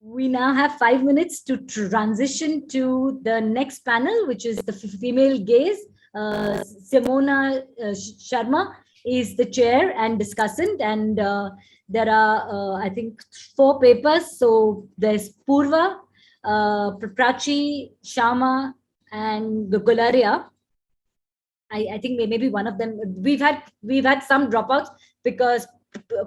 We now have 5 minutes to transition to the next panel, which is the female gaze. Simona Sarma is the chair and discussant, and there are, I think, 4 papers. So there's Poorva, Prachi, Shama, and Galariya. I think maybe one of them. We've had some dropouts because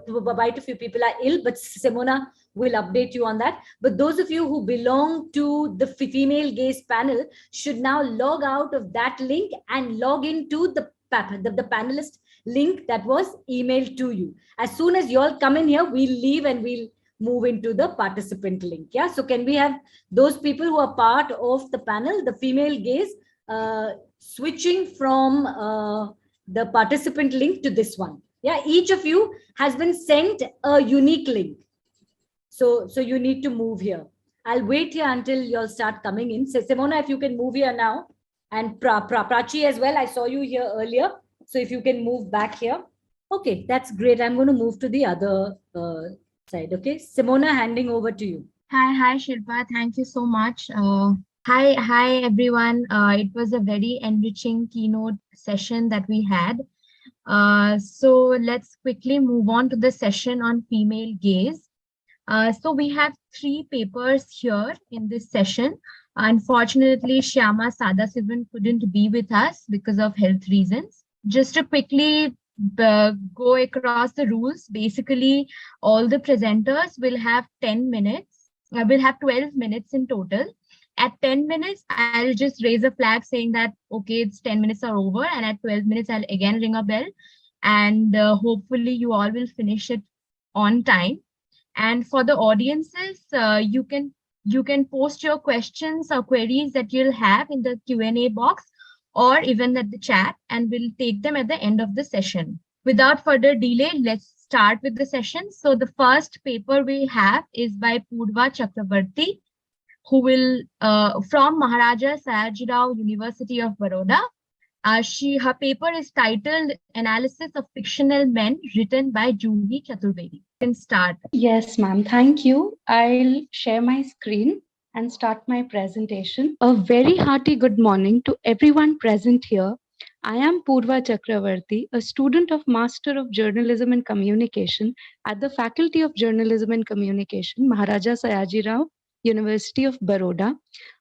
quite a few people are ill, but Simona will update you on that. But those of you who belong to the female gaze panel should now log out of that link and log into the panelist link that was emailed to you. As soon as you all come in here, we'll leave and we'll move into the participant link. Yeah. So can we have those people who are part of the panel, the female gaze, switching from the participant link to this one? Yeah, each of you has been sent a unique link. So you need to move here. I'll wait here until you'll start coming in. So Simona, if you can move here now, and Prachi as well. I saw you here earlier. So if you can move back here. Okay, that's great. I'm going to move to the other side. Okay, Simona, handing over to you. Hi, Shilpa. Thank you so much. Hi, everyone. It was a very enriching keynote session that we had. So let's quickly move on to the session on female gaze. So we have 3 papers here in this session. Unfortunately, Shyama Sadasivan couldn't be with us because of health reasons. Just to quickly go across the rules, basically all the presenters will have 10 minutes. We'll have 12 minutes in total. At 10 minutes, I'll just raise a flag saying that, okay, it's 10 minutes are over. And at 12 minutes, I'll again ring a bell. And hopefully you all will finish it on time. And for the audiences, you can post your questions or queries that you'll have in the Q&A box or even at the chat, and we'll take them at the end of the session. Without further delay, let's start with the session. So the first paper we have is by Poorva Chakraborty, who will from Maharaja Sayajirao University of Baroda. Her paper is titled Analysis of Fictional Men, written by Juhi Chaturvedi. You can start. Yes, ma'am. Thank you. I'll share my screen and start my presentation. A very hearty good morning to everyone present here. I am Poorva Chakraborty, a student of Master of Journalism and Communication at the Faculty of Journalism and Communication, Maharaja Sayajirao University of Baroda.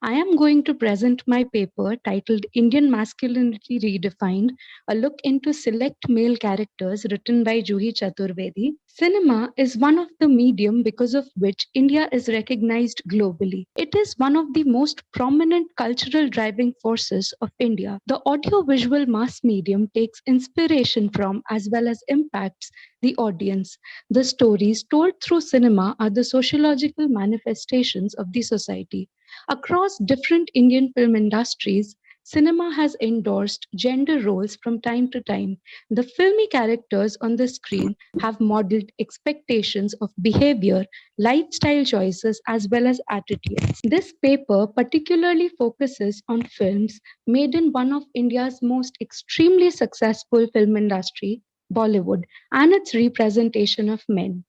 I am going to present my paper titled Indian Masculinity Redefined, a look into select male characters, written by Juhi Chaturvedi. Cinema is one of the medium because of which India is recognized globally. It is one of the most prominent cultural driving forces of India. The audiovisual mass medium takes inspiration from as well as impacts the audience. The stories told through cinema are the sociological manifestations of the society. Across different Indian film industries, cinema has endorsed gender roles from time to time. The filmy characters on the screen have modeled expectations of behavior, lifestyle choices, as well as attitudes. This paper particularly focuses on films made in one of India's most extremely successful film industry, Bollywood, and its representation of men.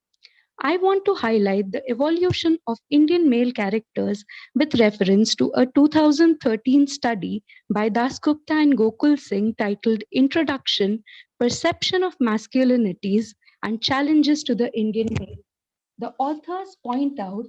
I want to highlight the evolution of Indian male characters with reference to a 2013 study by Dasgupta and Gokul Singh titled Introduction, Perception of Masculinities and Challenges to the Indian Male. The authors point out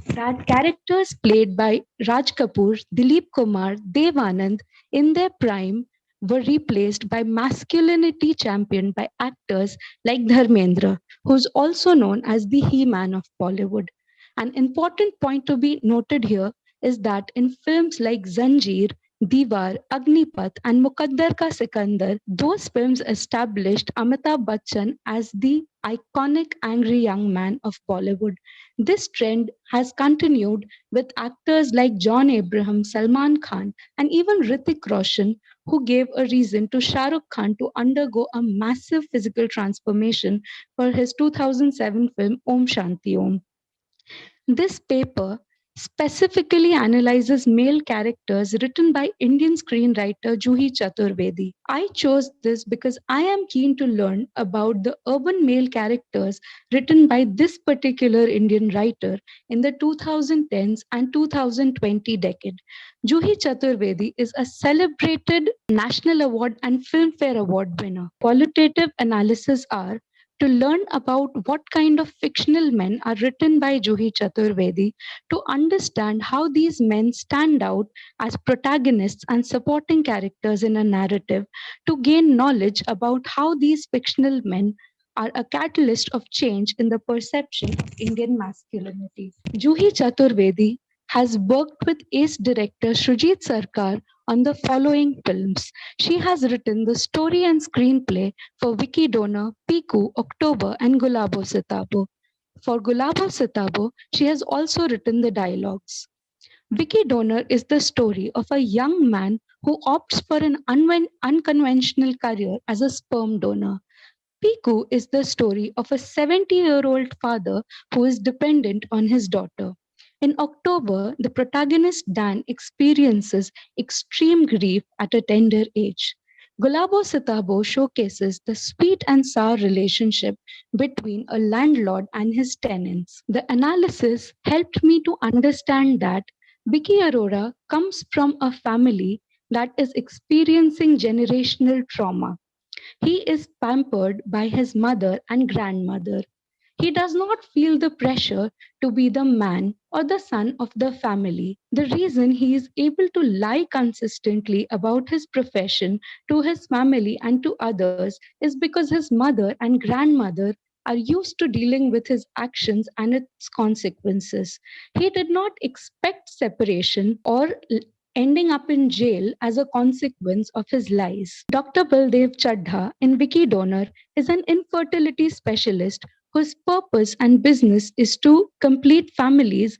that characters played by Raj Kapoor, Dilip Kumar, Dev Anand in their prime were replaced by masculinity championed by actors like Dharmendra, who's also known as the He-Man of Bollywood. An important point to be noted here is that in films like Zanjeer, Diwar, Agnipath, and Mukaddar Ka Sikandar, those films established Amitabh Bachchan as the iconic angry young man of Bollywood. This trend has continued with actors like John Abraham, Salman Khan, and even Hrithik Roshan, who gave a reason to Shah Rukh Khan to undergo a massive physical transformation for his 2007 film Om Shanti Om. This paper specifically analyzes male characters written by Indian screenwriter Juhi Chaturvedi. I chose this because I am keen to learn about the urban male characters written by this particular Indian writer in the 2010s and 2020 decade. Juhi Chaturvedi is a celebrated National Award and Filmfare Award winner. Qualitative analyses are to learn about what kind of fictional men are written by Juhi Chaturvedi, to understand how these men stand out as protagonists and supporting characters in a narrative, to gain knowledge about how these fictional men are a catalyst of change in the perception of Indian masculinity. Juhi Chaturvedi has worked with ace director Shrujit Sarkar on the following films. She has written the story and screenplay for Vicky Donor, Piku, October, and Gulabo Sitabo. For Gulabo Sitabo, she has also written the dialogues. Vicky Donor is the story of a young man who opts for an unconventional career as a sperm donor. Piku is the story of a 70-year-old father who is dependent on his daughter. In October, the protagonist Dan experiences extreme grief at a tender age. Gulabo Sitabo showcases the sweet and sour relationship between a landlord and his tenants. The analysis helped me to understand that Vicky Arora comes from a family that is experiencing generational trauma. He is pampered by his mother and grandmother. He does not feel the pressure to be the man or the son of the family. The reason he is able to lie consistently about his profession to his family and to others is because his mother and grandmother are used to dealing with his actions and its consequences. He did not expect separation or ending up in jail as a consequence of his lies. Dr. Baldev Chadha in Vicky Donor is an infertility specialist whose purpose and business is to complete families.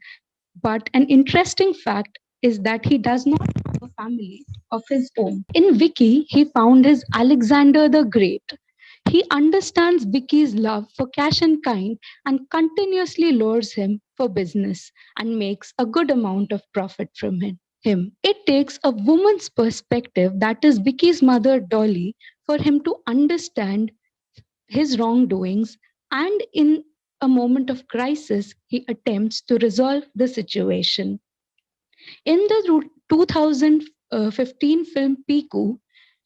But an interesting fact is that he does not have a family of his own. In Vicky, he found his Alexander the Great. He understands Vicky's love for cash and kind and continuously lures him for business and makes a good amount of profit from him. It takes a woman's perspective, that is Vicky's mother Dolly, for him to understand his wrongdoings, and in a moment of crisis, he attempts to resolve the situation. In the 2015 film Piku,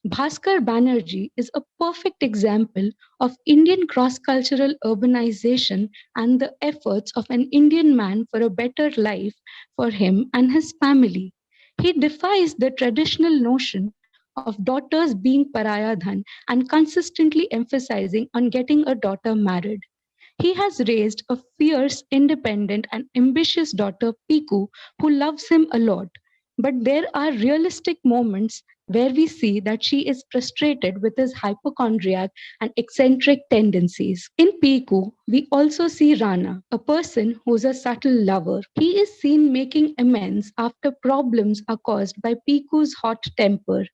Bhaskar Banerjee is a perfect example of Indian cross-cultural urbanization and the efforts of an Indian man for a better life for him and his family. He defies the traditional notion of daughters being pariah dhan and consistently emphasizing on getting a daughter married. He has raised a fierce, independent, and ambitious daughter, Piku, who loves him a lot. But there are realistic moments where we see that she is frustrated with his hypochondriac and eccentric tendencies. In Piku, we also see Rana, a person who's a subtle lover. He is seen making amends after problems are caused by Piku's hot temper.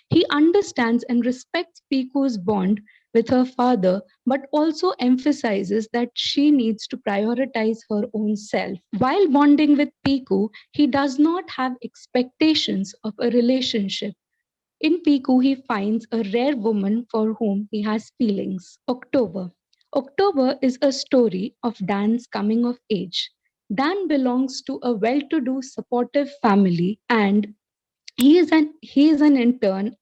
He understands and respects Piku's bond with her father, but also emphasizes that she needs to prioritize her own self. While bonding with Piku, he does not have expectations of a relationship. In Piku, he finds a rare woman for whom he has feelings. October. October is a story of Dan's coming of age. Dan belongs to a well-to-do, supportive family, and he is an intern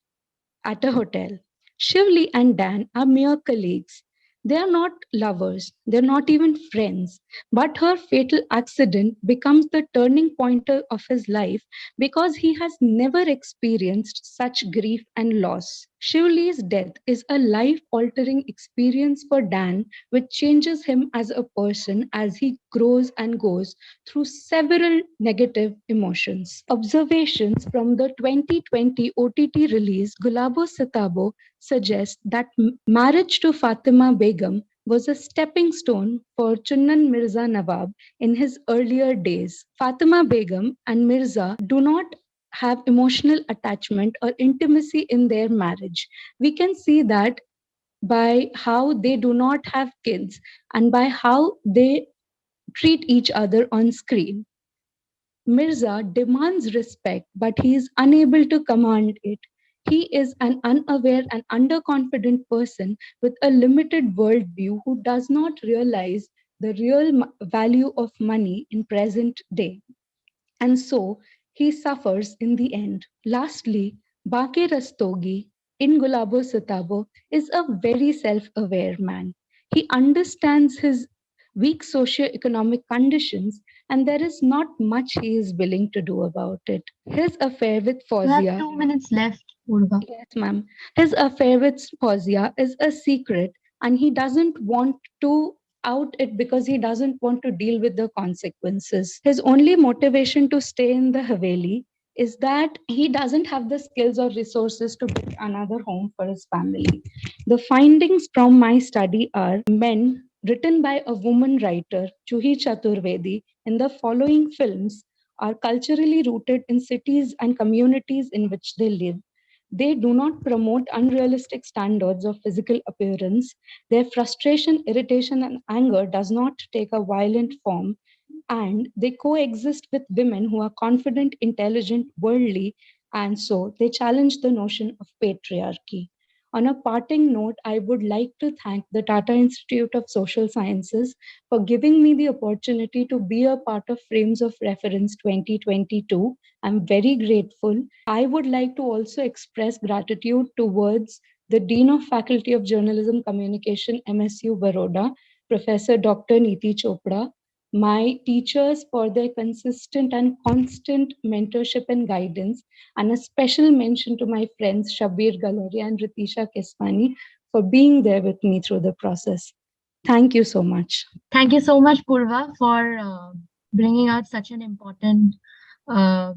at a hotel. Shivli and Dan are mere colleagues. They are not lovers, they're not even friends. But her fatal accident becomes the turning point of his life because he has never experienced such grief and loss. Shivli's death is a life altering experience for Dan, which changes him as a person as he grows and goes through several negative emotions. Observations from the 2020 OTT release Gulabo Sitabo suggest that marriage to Fatima Begum was a stepping stone for Chunnan Mirza Nawab in his earlier days. Fatima Begum and Mirza do not have emotional attachment or intimacy in their marriage. We can see that by how they do not have kids and by how they treat each other on screen. Mirza demands respect, but he is unable to command it. He is an unaware and underconfident person with a limited worldview who does not realize the real value of money in present day. And so he suffers in the end. Lastly, Bake Rastogi in Gulabo Sitabo is a very self-aware man. He understands his weak socio-economic conditions, and there is not much he is willing to do about it. His affair with You have Fauzia. 2 minutes left, Poorva. Yes, ma'am. His affair with Fauzia is a secret, and he doesn't want to out it because he doesn't want to deal with the consequences. His only motivation to stay in the Haveli is that he doesn't have the skills or resources to build another home for his family. The findings from my study are men written by a woman writer, Juhi Chaturvedi, in the following films are culturally rooted in cities and communities in which they live. They do not promote unrealistic standards of physical appearance. Their frustration, irritation, and anger does not take a violent form, and they coexist with women who are confident, intelligent, worldly, and so they challenge the notion of patriarchy. On a parting note, I would like to thank the Tata Institute of Social Sciences for giving me the opportunity to be a part of Frames of Reference 2022. I'm very grateful. I would like to also express gratitude towards the Dean of Faculty of Journalism Communication, MSU Baroda, Professor Dr. Neeti Chopra, my teachers for their consistent and constant mentorship and guidance, and a special mention to my friends Sabbir, Galariya, and Ritisha Keswani for being there with me through the process. Thank you so much. Thank you so much, Poorva, for bringing out such an important uh,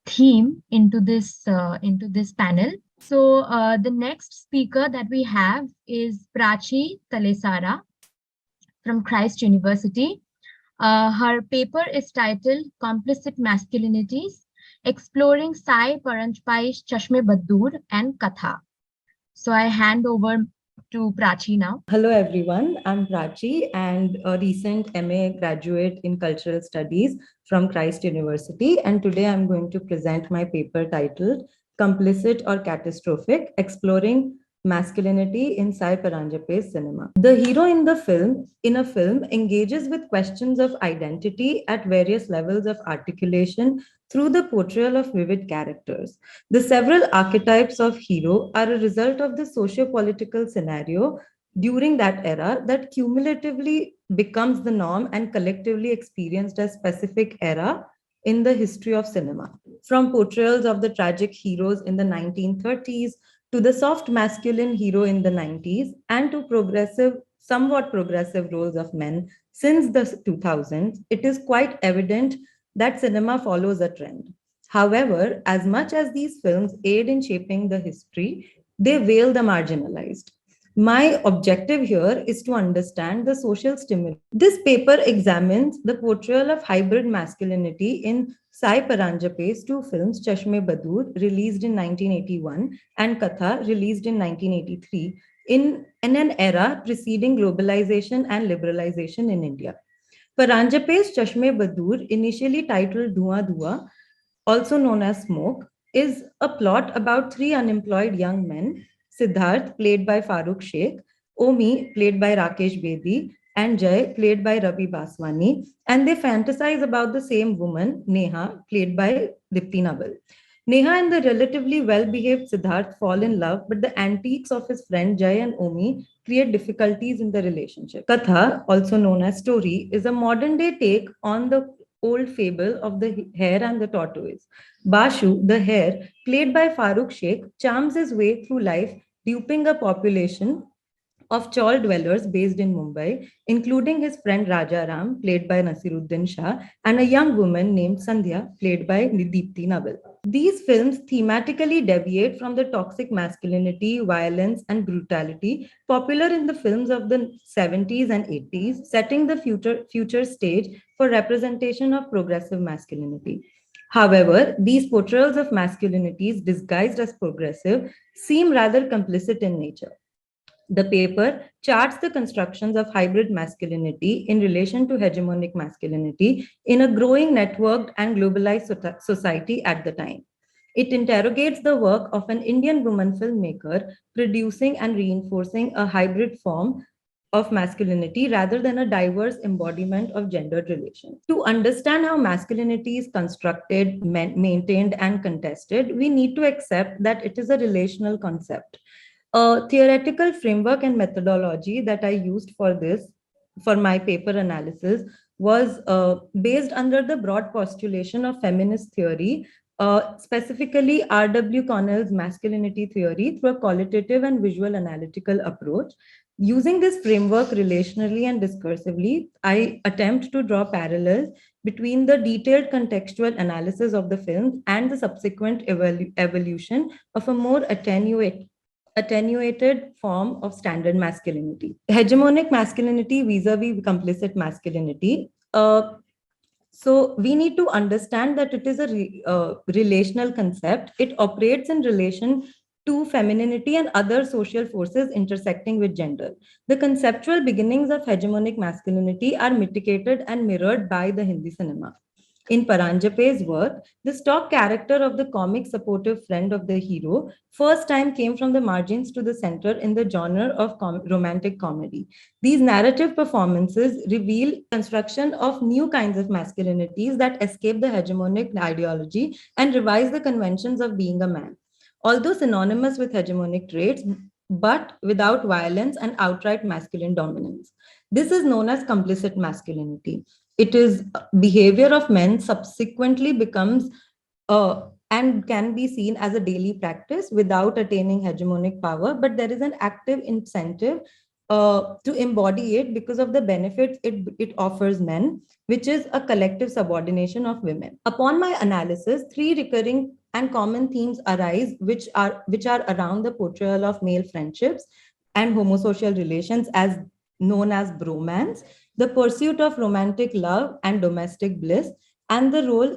theme into this panel. So the next speaker that we have is Prachi Talesara from Christ University. Her paper is titled Complicit Masculinities, Exploring Sai Paranjpai's Chashme Baddoor and Katha. So I hand over to Prachi now. Hello everyone, I'm Prachi and a recent MA graduate in Cultural Studies from Christ University, and today I'm going to present my paper titled Complicit or Catastrophic, Exploring Masculinity in Sai Paranjpe's Cinema. The hero in a film engages with questions of identity at various levels of articulation through the portrayal of vivid characters. The several archetypes of hero are a result of the socio-political scenario during that era that cumulatively becomes the norm and collectively experienced as specific era in the history of cinema. From portrayals of the tragic heroes in the 1930s to the soft masculine hero in the 90s and to somewhat progressive roles of men since the 2000s, it is quite evident that cinema follows a trend. However, as much as these films aid in shaping the history, they veil the marginalized. My objective here is to understand the social stimuli. This paper examines the portrayal of hybrid masculinity in Sai Paranjpe's two films, Chashme Baddoor, released in 1981, and Katha, released in 1983, in an era preceding globalization and liberalization in India. Paranjpe's Chashme Baddoor, initially titled Dhua Dhua, also known as Smoke, is a plot about three unemployed young men, Siddharth, played by Farooq Sheikh, Omi, played by Rakesh Bedi, and Jay, played by Ravi Baswani, and they fantasize about the same woman, Neha, played by Dipti Naval. Neha and the relatively well-behaved Siddharth fall in love, but the antiques of his friend Jay and Omi create difficulties in the relationship. Katha, also known as Story, is a modern-day take on the old fable of the hare and the tortoise. Bashu, the hare, played by Farooq Sheikh, charms his way through life, duping a population of chawl dwellers based in Mumbai, including his friend Raja Ram, played by Nasiruddin Shah, and a young woman named Sandhya, played by Nidipti Naval. These films thematically deviate from the toxic masculinity, violence, and brutality popular in the films of the 70s and 80s, setting the future stage for representation of progressive masculinity. However, these portrayals of masculinities disguised as progressive seem rather complicit in nature. The paper charts the constructions of hybrid masculinity in relation to hegemonic masculinity in a growing networked and globalized society at the time. It interrogates the work of an Indian woman filmmaker producing and reinforcing a hybrid form of masculinity rather than a diverse embodiment of gendered relations. To understand how masculinity is constructed, maintained, and contested, we need to accept that it is a relational concept. A theoretical framework and methodology that I used for my paper analysis, was based under the broad postulation of feminist theory, specifically R.W. Connell's masculinity theory through a qualitative and visual analytical approach. Using this framework relationally and discursively, I attempt to draw parallels between the detailed contextual analysis of the film and the subsequent evolution of a more attenuated form of standard masculinity. Hegemonic masculinity vis-a-vis complicit masculinity. So we need to understand that it is a relational concept. It operates in relation to femininity and other social forces intersecting with gender. The conceptual beginnings of hegemonic masculinity are mitigated and mirrored by the Hindi cinema. In Paranjape's work, the stock character of the comic supportive friend of the hero first time came from the margins to the center in the genre of romantic comedy. These narrative performances reveal construction of new kinds of masculinities that escape the hegemonic ideology and revise the conventions of being a man. Although synonymous with hegemonic traits, but without violence and outright masculine dominance. This is known as complicit masculinity. It is behavior of men subsequently becomes and can be seen as a daily practice without attaining hegemonic power, but there is an active incentive to embody it because of the benefits it offers men, which is a collective subordination of women. Upon my analysis, three recurring and common themes arise, which are around the portrayal of male friendships and homosocial relations as known as bromance, the pursuit of romantic love and domestic bliss, and the role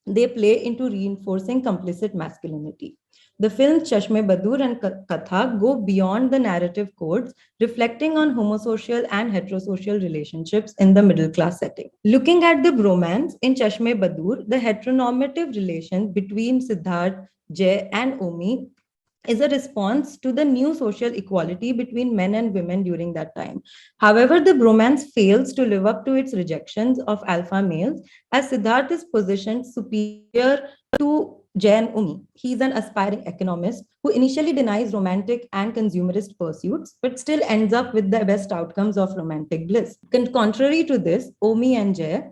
they play into reinforcing complicit masculinity. The films Chashme Badur and Katha go beyond the narrative codes, reflecting on homosocial and heterosocial relationships in the middle class setting. Looking at the bromance in Chashme Badur, the heteronormative relation between Siddharth, Jay, and Omi is a response to the new social equality between men and women during that time. However, the bromance fails to live up to its rejections of alpha males, as Siddharth is positioned superior to Jay and Umi. He is an aspiring economist who initially denies romantic and consumerist pursuits, but still ends up with the best outcomes of romantic bliss. Contrary to this, Omi and Jay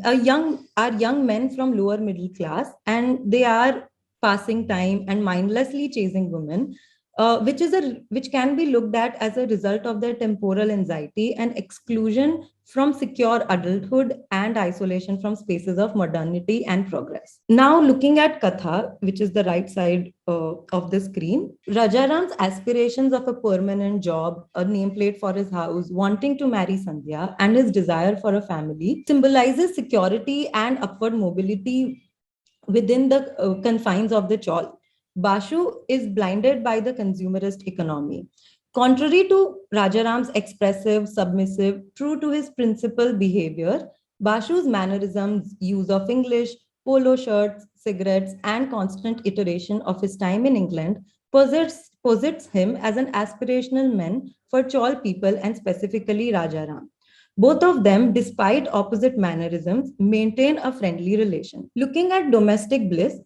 are young men from lower middle class, and they are passing time and mindlessly chasing women, which can be looked at as a result of their temporal anxiety and exclusion from secure adulthood and isolation from spaces of modernity and progress. Now, looking at Katha, which is the right side of the screen, Rajaram's aspirations of a permanent job, a nameplate for his house, wanting to marry Sandhya, and his desire for a family symbolizes security and upward mobility within the confines of the chawl. Bashu is blinded by the consumerist economy. Contrary to Rajaram's expressive, submissive, true to his principal behavior, Bashu's mannerisms, use of English, polo shirts, cigarettes, and constant iteration of his time in England posits him as an aspirational man for chawl people and specifically Rajaram. Both of them, despite opposite mannerisms, maintain a friendly relation. Looking at domestic bliss,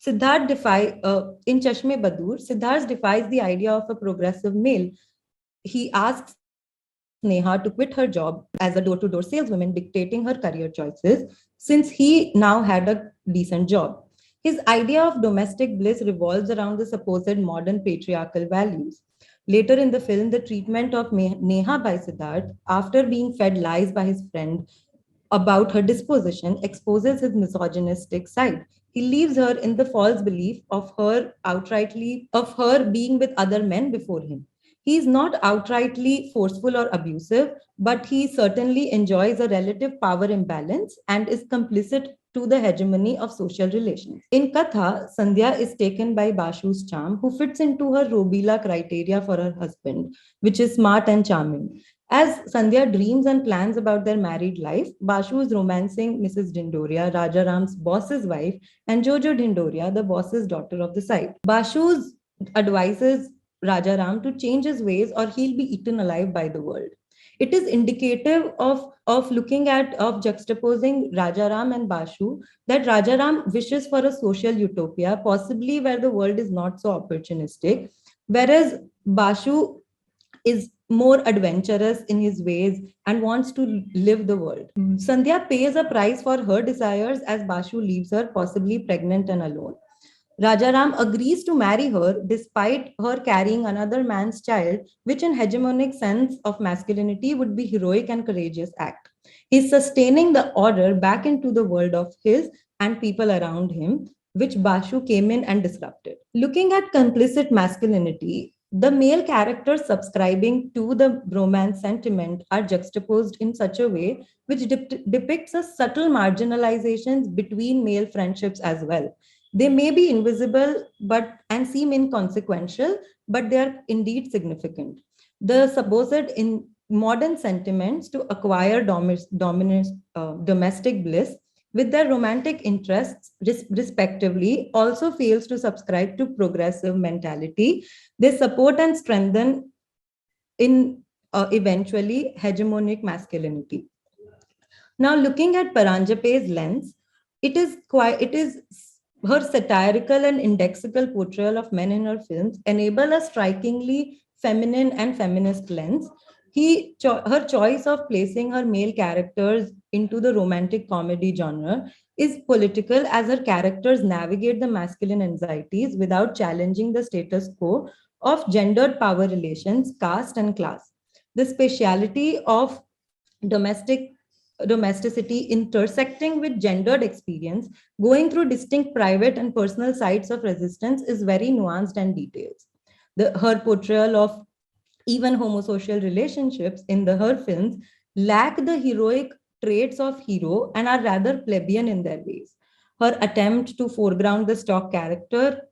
in Chashme Badur, Siddharth defies the idea of a progressive male. He asks Neha to quit her job as a door-to-door saleswoman, dictating her career choices, since he now had a decent job. His idea of domestic bliss revolves around the supposed modern patriarchal values. Later in the film, the treatment of Neha by Siddharth, after being fed lies by his friend about her disposition, exposes his misogynistic side. He leaves her in the false belief of her being with other men before him. He is not outrightly forceful or abusive, but he certainly enjoys a relative power imbalance and is complicit to the hegemony of social relations. In Katha, Sandhya is taken by Bashu's charm, who fits into her Robila criteria for her husband, which is smart and charming. As Sandhya dreams and plans about their married life, Bashu is romancing Mrs. Dindoria, Rajaram's boss's wife, and Jojo Dindoria, the boss's daughter of the site. Bashu advises Rajaram to change his ways or he'll be eaten alive by the world. It is indicative of juxtaposing Rajaram and Bashu, that Rajaram wishes for a social utopia, possibly where the world is not so opportunistic, whereas Bashu is more adventurous in his ways and wants to live the world. Sandhya pays a price for her desires as Bashu leaves her, possibly pregnant and alone. Rajaram agrees to marry her despite her carrying another man's child, which in hegemonic sense of masculinity would be heroic and courageous act. He's sustaining the order back into the world of his and people around him, which Bashu came in and disrupted. Looking at complicit masculinity, the male characters subscribing to the romance sentiment are juxtaposed in such a way which depicts a subtle marginalizations between male friendships as well. They may be invisible and seem inconsequential, but they are indeed significant. The supposed in modern sentiments to acquire domestic bliss with their romantic interests respectively also fails to subscribe to progressive mentality. They support and strengthen in eventually hegemonic masculinity. Now, looking at Paranjape's lens, it is her satirical and indexical portrayal of men in her films enable a strikingly feminine and feminist lens. Her choice of placing her male characters into the romantic comedy genre is political, as her characters navigate the masculine anxieties without challenging the status quo of gendered power relations, caste, and class. The speciality of domesticity intersecting with gendered experience, going through distinct private and personal sides of resistance, is very nuanced and detailed. Her portrayal of even homosocial relationships in her films lack the heroic traits of hero and are rather plebeian in their ways. Her attempt to foreground the stock character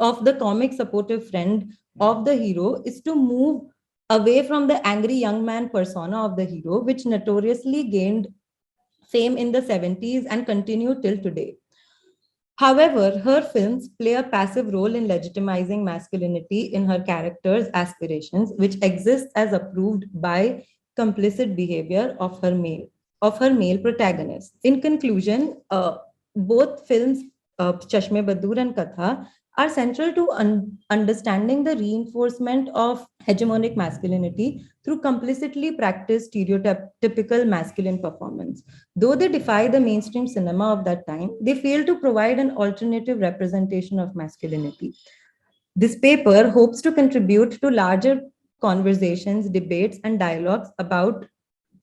of the comic supportive friend of the hero is to move away from the angry young man persona of the hero, which notoriously gained fame in the 70s and continued till today. However, her films play a passive role in legitimizing masculinity in her characters' aspirations, which exists as approved by complicit behavior of her male protagonists. In conclusion, both films, Chashme Badur and Katha, are central to understanding the reinforcement of hegemonic masculinity through complicitly practiced stereotypical masculine performance. Though they defy the mainstream cinema of that time, they fail to provide an alternative representation of masculinity. This paper hopes to contribute to larger conversations, debates, and dialogues about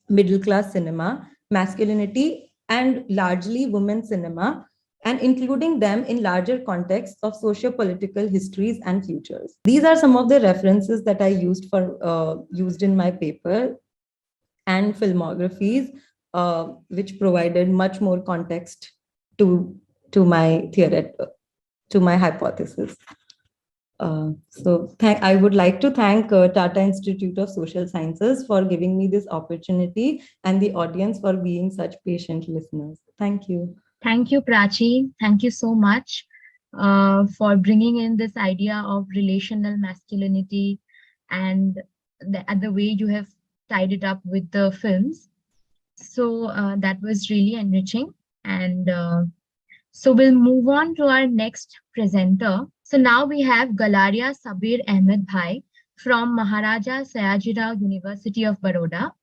middle-class cinema, masculinity, and largely women's cinema, and including them in larger contexts of socio-political histories and futures. These are some of the references that I used in my paper and filmographies, which provided much more context to my hypothesis. I would like to thank Tata Institute of Social Sciences for giving me this opportunity, and the audience for being such patient listeners. Thank you. Thank you, Prachi. Thank you so much for bringing in this idea of relational masculinity and the way you have tied it up with the films. So that was really enriching. And so we'll move on to our next presenter. So now we have Galariya Sabbir Ahmedbhai from Maharaja Sayajirao University of Baroda.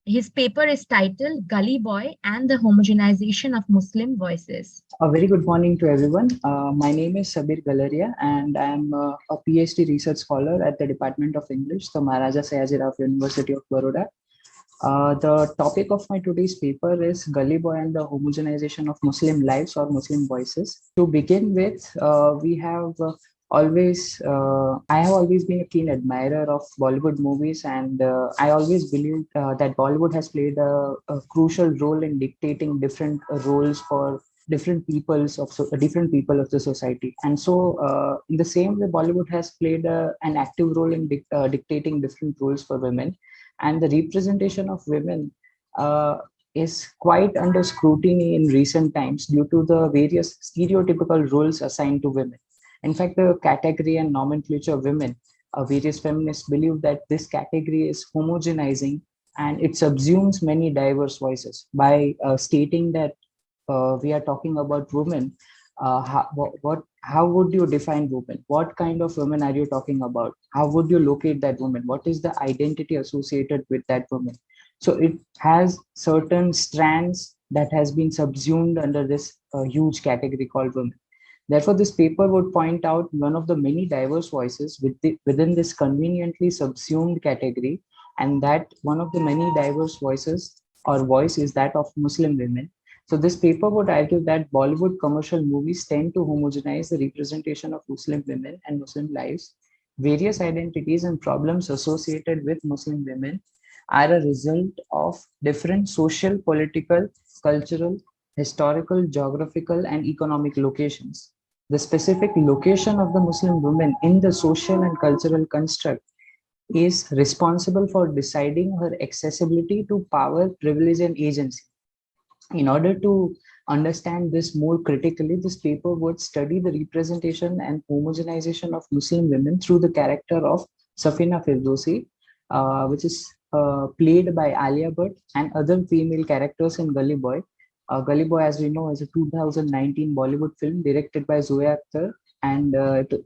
His paper is titled Gully Boy and the Homogenization of Muslim Voices. A very good morning to everyone. My name is Sabbir Galariya, and I'm a PhD research scholar at the Department of English, the Maharaja Sayajirao University of Baroda. The topic of my today's paper is Gully Boy and the Homogenization of Muslim Lives or Muslim Voices. To begin with, we have I have always been a keen admirer of Bollywood movies, and I always believe that Bollywood has played a crucial role in dictating different roles for different people of the society. And so, in the same way, Bollywood has played an active role in dictating different roles for women, and the representation of women uh, is quite under scrutiny in recent times due to the various stereotypical roles assigned to women. In fact, the category and nomenclature women, various feminists believe that this category is homogenizing and it subsumes many diverse voices. By stating that we are talking about women, how would you define women? What kind of women are you talking about? How would you locate that woman? What is the identity associated with that woman? So it has certain strands that has been subsumed under this huge category called women. Therefore, this paper would point out one of the many diverse voices within this conveniently subsumed category, and that one of the many diverse voices or voice is that of Muslim women. So this paper would argue that Bollywood commercial movies tend to homogenize the representation of Muslim women and Muslim lives. Various identities and problems associated with Muslim women are a result of different social, political, cultural, historical, geographical, and economic locations. The specific location of the Muslim woman in the social and cultural construct is responsible for deciding her accessibility to power, privilege, and agency. In order to understand this more critically, this paper would study the representation and homogenization of Muslim women through the character of Safina Firdausi, which is played by Alia Bhatt, and other female characters in Gully Boy. Gully Boy, as we know, is a 2019 Bollywood film directed by Zoya Akhtar, and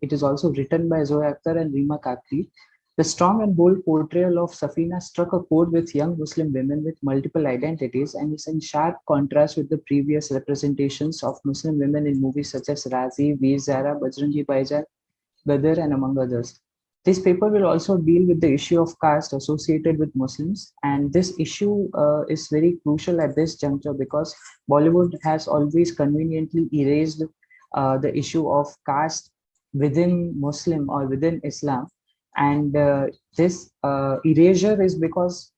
it is also written by Zoya Akhtar and Reema Kakri. The strong and bold portrayal of Safina struck a chord with young Muslim women with multiple identities and is in sharp contrast with the previous representations of Muslim women in movies such as Razi, Veer Zara, Bajrangi Bhaijaan, Badr, and among others. This paper will also deal with the issue of caste associated with Muslims, and this issue is very crucial at this juncture because Bollywood has always conveniently erased the issue of caste within Muslim or within Islam, and this erasure is because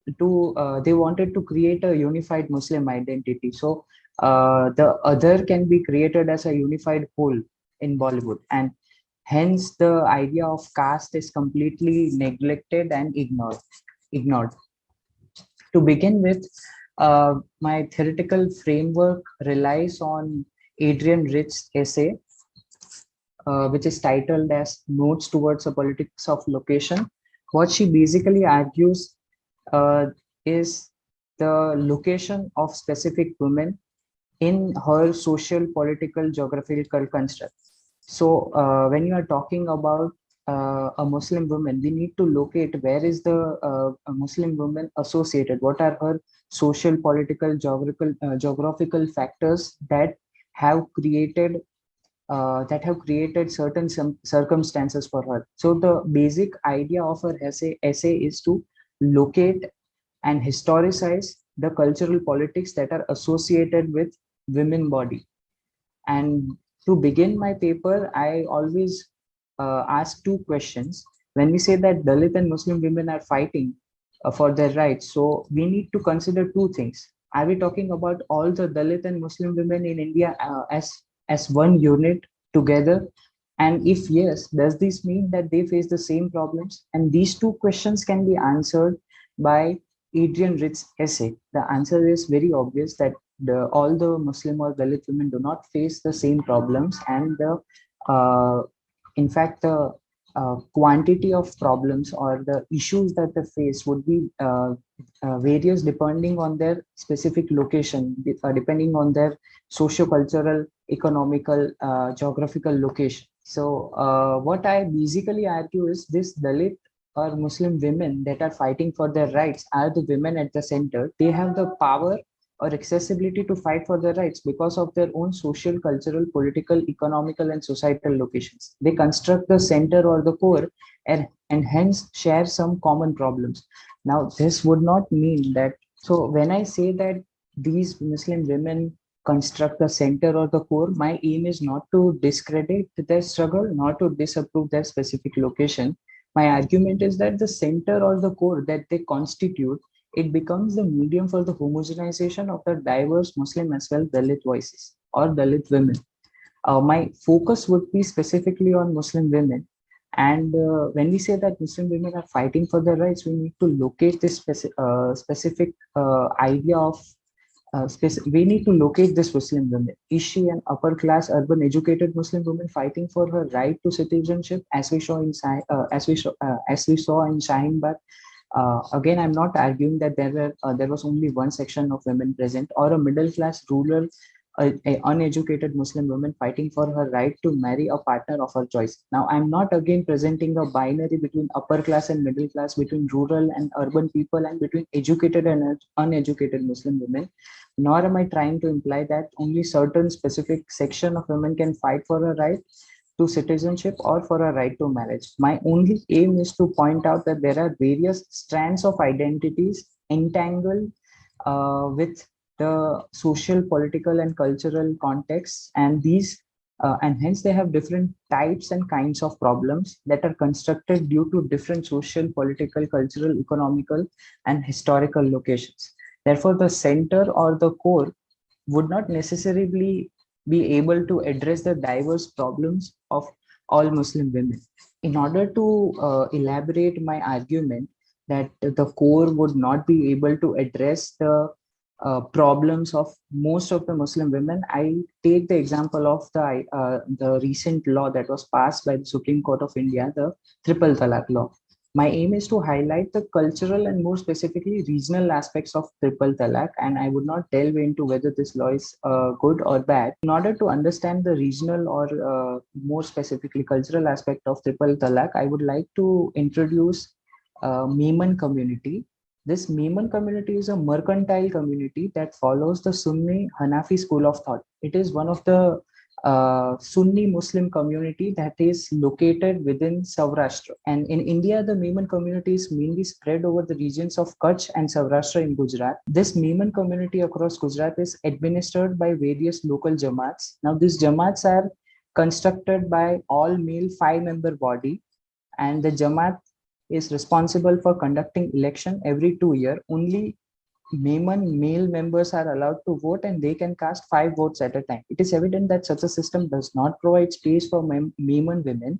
they wanted to create a unified Muslim identity. So the other can be created as a unified whole in Bollywood, and hence the idea of caste is completely neglected and ignored. To begin with, my theoretical framework relies on Adrienne Rich's essay, which is titled as Notes Towards a Politics of Location. What she basically argues is the location of specific women in her social, political, geographical construct. So when you are talking about a Muslim woman, we need to locate where is the Muslim woman associated, what are her social, political, geographical factors that have created certain circumstances for her. So the basic idea of her essay is to locate and historicize the cultural politics that are associated with women body. And to begin my paper, I always ask two questions. When we say that Dalit and Muslim women are fighting for their rights, so we need to consider two things. Are we talking about all the Dalit and Muslim women in India as one unit together? And if yes, does this mean that they face the same problems? And these two questions can be answered by Adrienne Rich's essay. The answer is very obvious that all the Muslim or Dalit women do not face the same problems, and in fact the quantity of problems or the issues that they face would be various depending on their specific location, depending on their socio-cultural, economical, geographical location. So what I basically argue is this Dalit or Muslim women that are fighting for their rights are the women at the center. They have the power or accessibility to fight for their rights because of their own social, cultural, political, economical, and societal locations. They construct the center or the core and hence share some common problems. Now, this would not mean that. So when I say that these Muslim women construct the center or the core, my aim is not to discredit their struggle, not to disapprove their specific location. My argument is that the center or the core that they constitute, it becomes the medium for the homogenization of the diverse Muslim as well Dalit voices or Dalit women. My focus would be specifically on Muslim women. And when we say that Muslim women are fighting for their rights, we need to locate this specific idea of we need to locate this Muslim woman. Is she an upper class, urban, educated Muslim woman fighting for her right to citizenship, as we saw in as we saw in Shaheen Bagh? Again, I'm not arguing that there was only one section of women present, or a middle class, rural, a uneducated Muslim woman fighting for her right to marry a partner of her choice. Now, I'm not again presenting a binary between upper class and middle class, between rural and urban people, and between educated and uneducated Muslim women. Nor am I trying to imply that only certain specific section of women can fight for a right to citizenship or for a right to marriage. My only aim is to point out that there are various strands of identities entangled with the social, political, and cultural contexts, and hence they have different types and kinds of problems that are constructed due to different social, political, cultural, economical, and historical locations. Therefore, the center or the core would not necessarily be able to address the diverse problems of all Muslim women. In order to elaborate my argument that the core would not be able to address the problems of most of the Muslim women, I take the example of the recent law that was passed by the Supreme Court of India, the Triple Talaq law. My aim is to highlight the cultural and more specifically regional aspects of Triple Talaq, and I would not delve into whether this law is good or bad. In order to understand the regional or more specifically cultural aspect of Triple Talaq, I would like to introduce Memon community. This Memon community is a mercantile community that follows the Sunni Hanafi school of thought. It is one of the Sunni Muslim community that is located within Saurashtra. And in India, the Memon community is mainly spread over the regions of Kutch and Saurashtra in Gujarat. This Memon community across Gujarat is administered by various local Jamaats. Now, these Jamaats are constructed by all male 5-member body, and the Jamaat is responsible for conducting election every 2 years. Only Memon male members are allowed to vote, and they can cast 5 votes at a time. It is evident that such a system does not provide space for Memon women,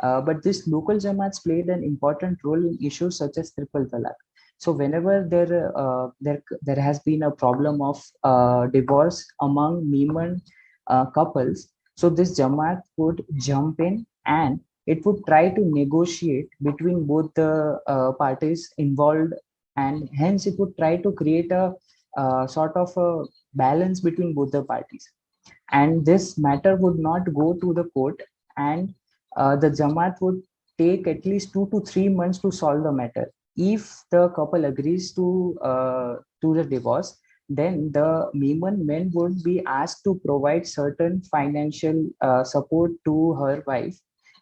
but this local Jamaats played an important role in issues such as Triple Talaq. So whenever there has been a problem of divorce among Memon couples, so this Jamaat would jump in and it would try to negotiate between both the parties involved, and hence it would try to create a sort of a balance between both the parties. And this matter would not go to the court, and the Jamaat would take at least 2 to 3 months to solve the matter. If the couple agrees to the divorce, then the Memon men would be asked to provide certain financial support to her wife.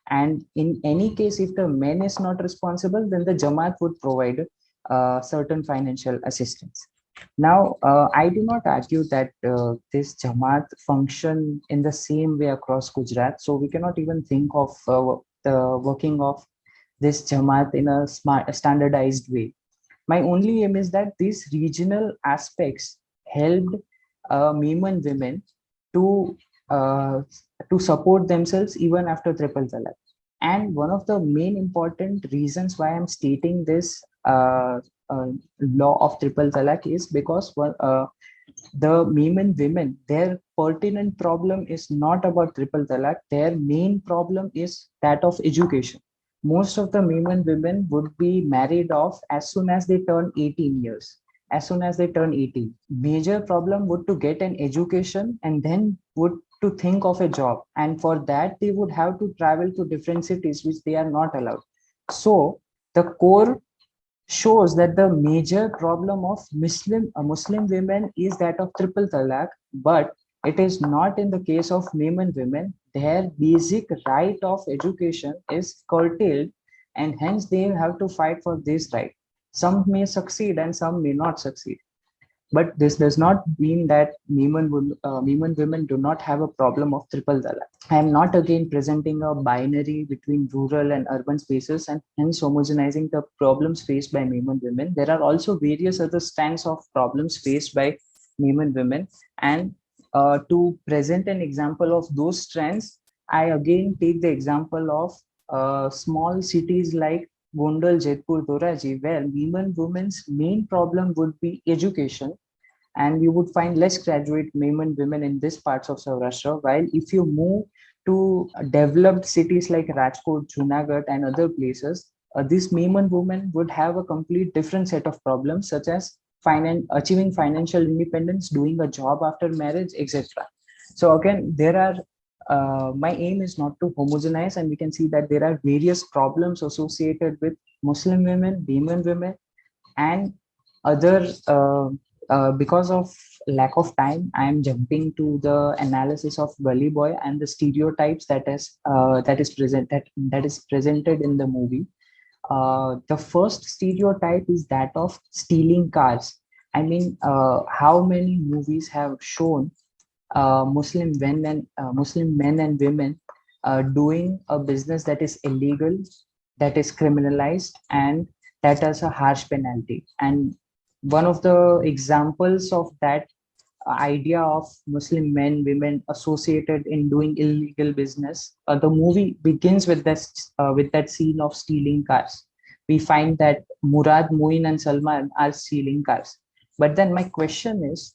And in any case, if the man is not responsible, then the Jamaat would provide certain financial assistance. Now, I do not argue that this Jamaat function in the same way across Gujarat. So we cannot even think of the working of this Jamaat in a standardized way. My only aim is that these regional aspects helped Memon women to support themselves even after Triple Talaq. And one of the main important reasons why I'm stating this law of Triple Talaq is because the Memon women, their pertinent problem is not about Triple Talaq. Their main problem is that of education. Most of the Memon women would be married off as soon as they turn 18 years. As soon as they turn 18, major problem would to get an education and then would to think of a job, and for that they would have to travel to different cities which they are not allowed. So the core shows that the major problem of Muslim women is that of Triple Talaq, but it is not in the case of Memon women. Their basic right of education is curtailed, and hence they have to fight for this right. Some may succeed and some may not succeed. But this does not mean that Memon women do not have a problem of triple talaq. I am not again presenting a binary between rural and urban spaces and hence homogenizing the problems faced by Memon women. There are also various other strands of problems faced by Memon women. And to present an example of those strands, I again take the example of small cities like Gondal, Jaipur, Doraji, where women's main problem would be education, and you would find less graduate women in these parts of Saurashtra. While if you move to developed cities like Rajkot, Junagadh, and other places, these women would have a complete different set of problems, such as achieving financial independence, doing a job after marriage, etc. So again, there are my aim is not to homogenize, and we can see that there are various problems associated with Muslim women, women, and other. Because of lack of time, I am jumping to the analysis of Gully Boy and the stereotypes that is presented in the movie. The first stereotype is that of stealing cars. I mean, how many movies have shown Muslim men and women doing a business that is illegal, that is criminalized, and that has a harsh penalty. And one of the examples of that idea of Muslim men, women associated in doing illegal business, the movie begins with that scene of stealing cars. We find that Murad, Moin, and Salman are stealing cars. But then my question is,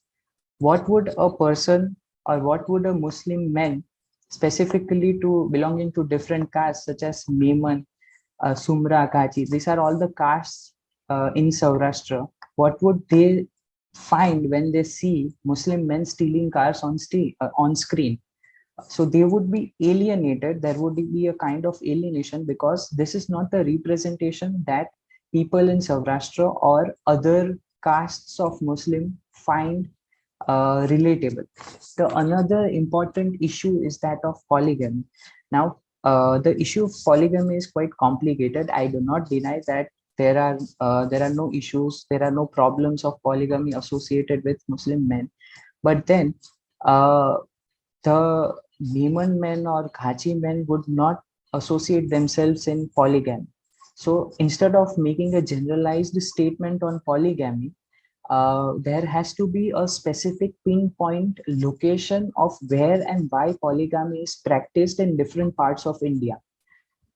what would a person or what would a Muslim man, specifically to belonging to different castes such as Memon, Sumra, Kachi, these are all the castes in Saurashtra, what would they find when they see Muslim men stealing cars on screen? So they would be alienated. There would be a kind of alienation because this is not the representation that people in Saurashtra or other castes of Muslim find relatable. The another important issue is that of polygamy. Now, the issue of polygamy is quite complicated. I do not deny that there are no issues, there are no problems of polygamy associated with Muslim men. But then the Memon men or Ghachi men would not associate themselves in polygamy. So instead of making a generalized statement on polygamy, there has to be a specific pinpoint location of where and why polygamy is practiced in different parts of India.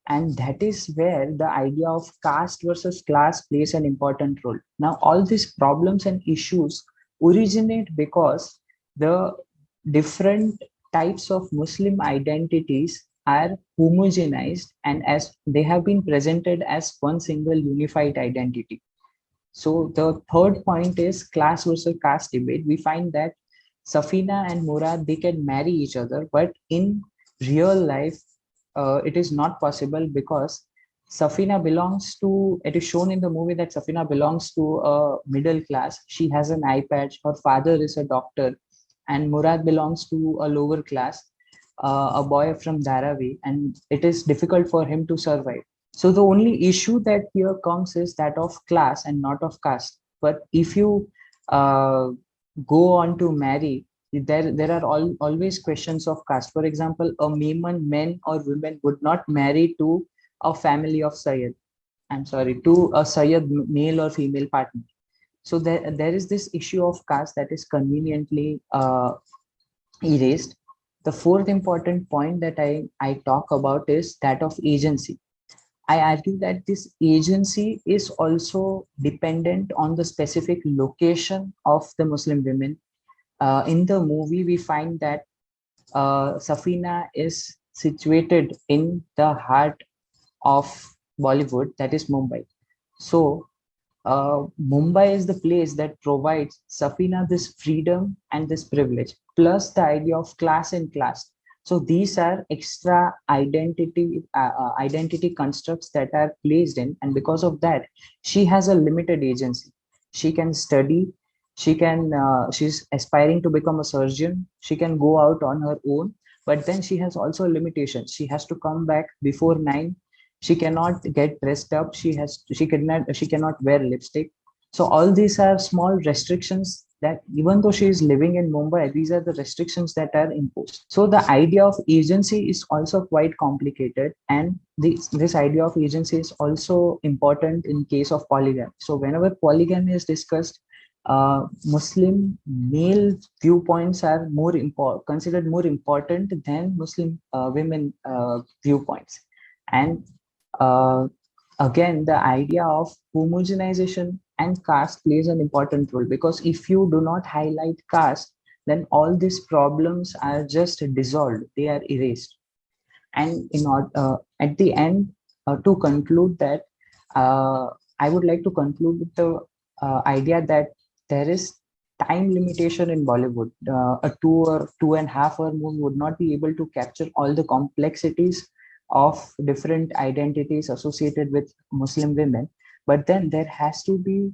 And that is where the idea of caste versus class plays an important role. Now, all these problems and issues originate because the different types of Muslim identities are homogenized and as they have been presented as one single unified identity. So the third point is class versus caste debate. We find that Safina and Murad, they can marry each other, but in real life, it is not possible because Safina belongs to, it is shown in the movie that Safina belongs to a middle class. She has an eye patch, her father is a doctor, and Murad belongs to a lower class, a boy from Dharavi, and it is difficult for him to survive. So the only issue that here comes is that of class and not of caste. But if you go on to marry, there are always questions of caste. For example, a Memon men or women would not marry to a family of Sayyid. To a Sayyid male or female partner. So there is this issue of caste that is conveniently erased. The fourth important point that I talk about is that of agency. I argue that this agency is also dependent on the specific location of the Muslim women. In the movie, we find that Safina is situated in the heart of Bollywood, that is Mumbai. So Mumbai is the place that provides Safina this freedom and this privilege, plus the idea of class and class. So these are extra identity constructs that are placed in, and because of that, she has a limited agency. She can study, she's aspiring to become a surgeon, she can go out on her own, but then she has also limitations. She has to come back before 9. She cannot get dressed up. She cannot wear lipstick. So all these are small restrictions that even though she is living in Mumbai, these are the restrictions that are imposed. So the idea of agency is also quite complicated, and this idea of agency is also important in case of polygamy. So whenever polygamy is discussed, Muslim male viewpoints are considered more important than Muslim women viewpoints. And again, the idea of homogenization and caste plays an important role, because if you do not highlight caste, then all these problems are just dissolved, they are erased. And at the end, to conclude that, I would like to conclude with the idea that there is time limitation in Bollywood. A 2 or 2.5 hour movie would not be able to capture all the complexities of different identities associated with Muslim women. But then there has to be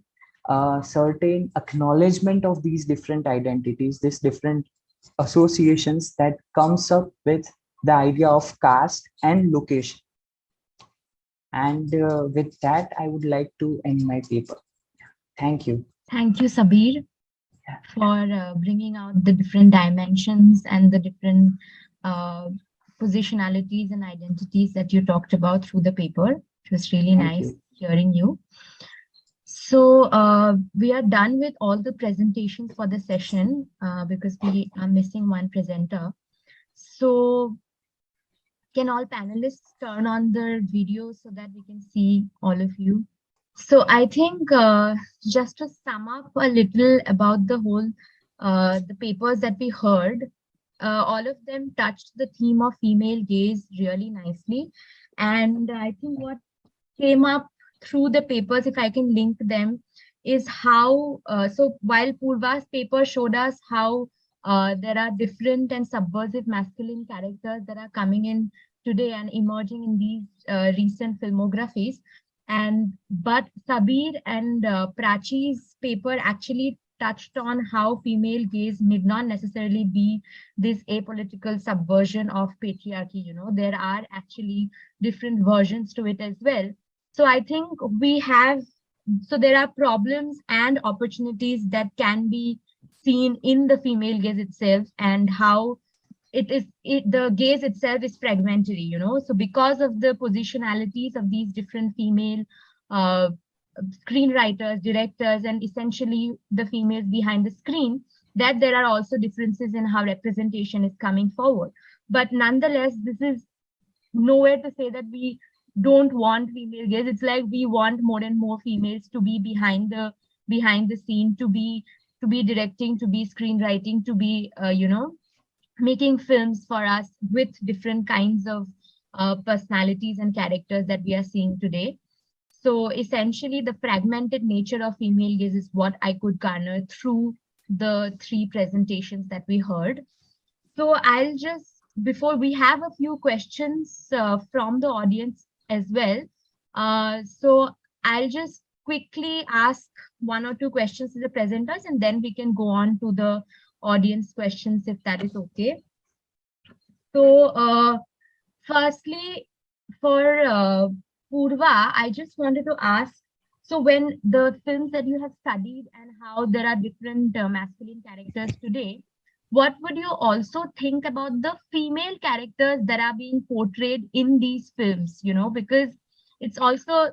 a certain acknowledgement of these different identities, these different associations that comes up with the idea of caste and location. And with that, I would like to end my paper. Thank you. Thank you, Sabbir, for bringing out the different dimensions and the different positionalities and identities that you talked about through the paper. It was really nice hearing you. So we are done with all the presentations for the session because we are missing one presenter. So can all panelists turn on their videos so that we can see all of you? So I think just to sum up a little about the whole, the papers that we heard, all of them touched the theme of female gaze really nicely. And I think what came up through the papers, if I can link them, is how, so while Poorva's paper showed us how there are different and subversive masculine characters that are coming in today and emerging in these recent filmographies. But Sabbir and Prachi's paper actually touched on how female gaze need not necessarily be this apolitical subversion of patriarchy. You know, there are actually different versions to it as well. So I think so there are problems and opportunities that can be seen in the female gaze itself, and how the gaze itself is fragmentary, you know. So because of the positionalities of these different female screenwriters, directors, and essentially the females behind the screen, that there are also differences in how representation is coming forward. But nonetheless, this is nowhere to say that we don't want female gaze. It's like we want more and more females to be behind the scene, to be directing, to be screenwriting, to be you know, making films for us with different kinds of personalities and characters that we are seeing today. So essentially, the fragmented nature of female gaze is what I could garner through the 3 presentations that we heard. So I'll just, before we have a few questions from the audience as well. So I'll just quickly ask 1 or 2 questions to the presenters, and then we can go on to the audience questions, if that is okay. So firstly, for Poorva, I just wanted to ask, so when the films that you have studied and how there are different masculine characters today, what would you also think about the female characters that are being portrayed in these films, you know, because it's also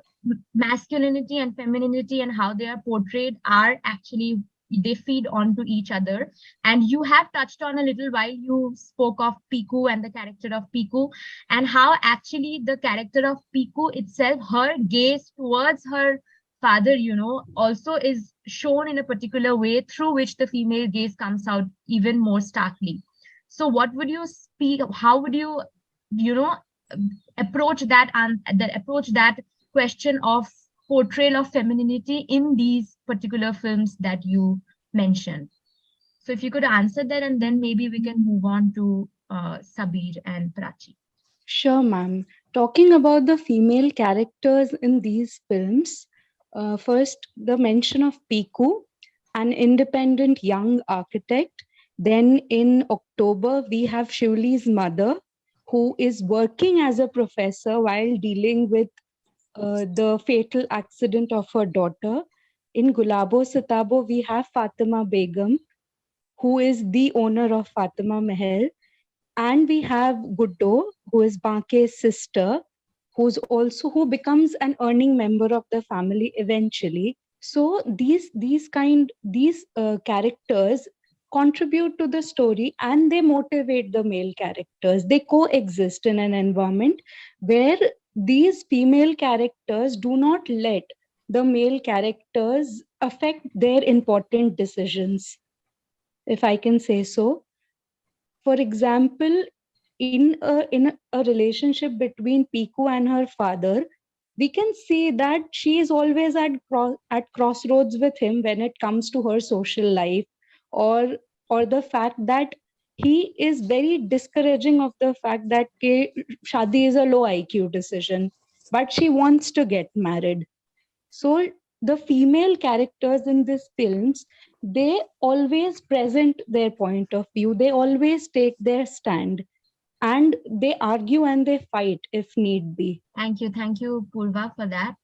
masculinity and femininity and how they are portrayed are actually, they feed onto each other. And you have touched on a little while you spoke of Piku and the character of Piku, and how actually the character of Piku itself, her gaze towards her father, you know, also is shown in a particular way through which the female gaze comes out even more starkly. So what would you speak, how would you, you know, approach that question of portrayal of femininity in these particular films that you mentioned? So if you could answer that, and then maybe we can move on to Sabbir and Prachi. Sure, ma'am. Talking about the female characters in these films, first, the mention of Piku, an independent young architect. Then in October, we have Shivli's mother, who is working as a professor while dealing with the fatal accident of her daughter. in Gulabo Sitabo, we have Fatima Begum, who is the owner of Fatima Mahal. And we have Guddo, who is Banke's sister, who becomes an earning member of the family eventually. So these characters contribute to the story and they motivate the male characters. They coexist in an environment where these female characters do not let the male characters affect their important decisions, if I can say so. For example, in a relationship between Piku and her father, we can see that she is always at crossroads with him when it comes to her social life, or the fact that he is very discouraging of the fact that shadi is a low IQ decision, but she wants to get married. So the female characters in these films, they always present their point of view. They always take their stand and they argue and they fight if need be. Thank you, Poorva, for that.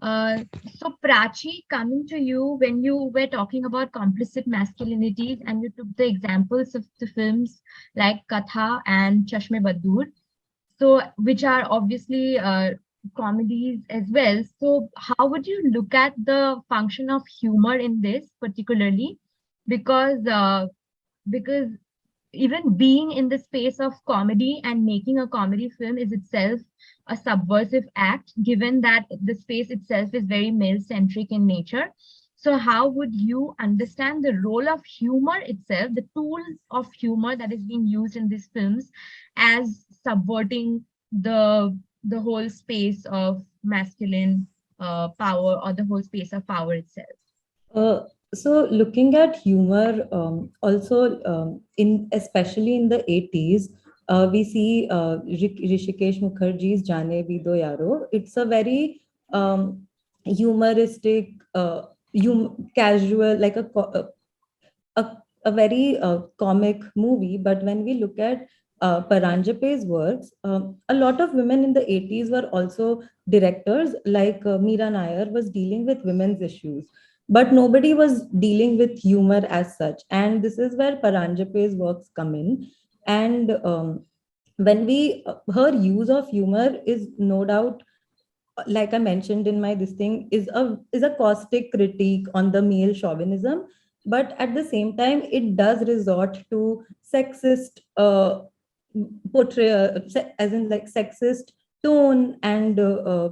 So Prachi, coming to you, when you were talking about complicit masculinities and you took the examples of the films like Katha and Chashme Badur, so which are obviously comedies as well. So how would you look at the function of humor in this particularly? Because even being in the space of comedy and making a comedy film is itself a subversive act, given that the space itself is very male-centric in nature. So how would you understand the role of humor itself, the tools of humor that is being used in these films as subverting the whole space of masculine power, or the whole space of power itself? So looking at humor, also especially in the 80s, we see Rishikesh Mukherjee's Jaane Bhi Do Yaro. It's a very humoristic, casual, like a very comic movie. But when we look at Paranjape's works, a lot of women in the 80s were also directors, like Meera Nair was dealing with women's issues, but nobody was dealing with humor as such. And this is where Paranjape's works come in. And when her use of humor is no doubt, like I mentioned in my this thing, is a caustic critique on the male chauvinism, but at the same time, it does resort to sexist portrayal, as in like sexist tone and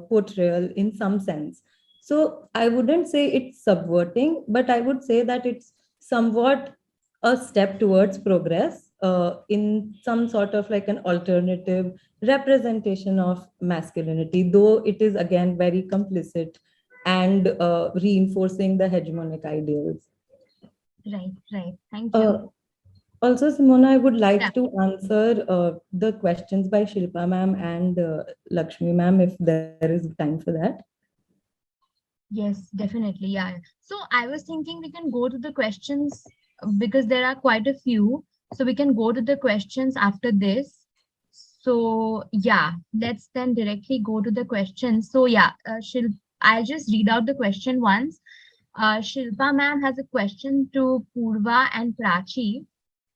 portrayal in some sense. So I wouldn't say it's subverting, but I would say that it's somewhat a step towards progress in some sort of like an alternative representation of masculinity, though it is again very complicit and reinforcing the hegemonic ideals. Right. Thank you. Also, Simona, I would like Yeah. to answer the questions by Shilpa ma'am and Lakshmi ma'am, if there is time for that. Yes, definitely. Yeah. So I was thinking we can go to the questions because there are quite a few. So we can go to the questions after this. So yeah, let's then directly go to the questions. So yeah, I'll just read out the question once. Shilpa ma'am has a question to Poorva and Prachi.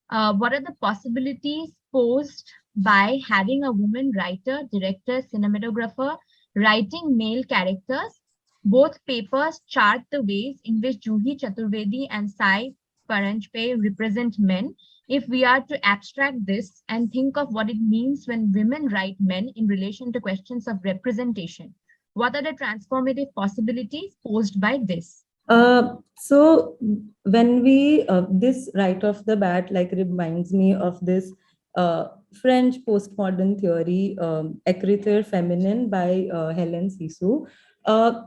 What are the possibilities posed by having a woman writer, director, cinematographer writing male characters? Both papers chart the ways in which Juhi Chaturvedi and Sai Paranjpe represent men. If we are to abstract this and think of what it means when women write men in relation to questions of representation, what are the transformative possibilities posed by this? So when we this right off the bat like reminds me of this French postmodern theory, écriture féminine by Hélène Cixous.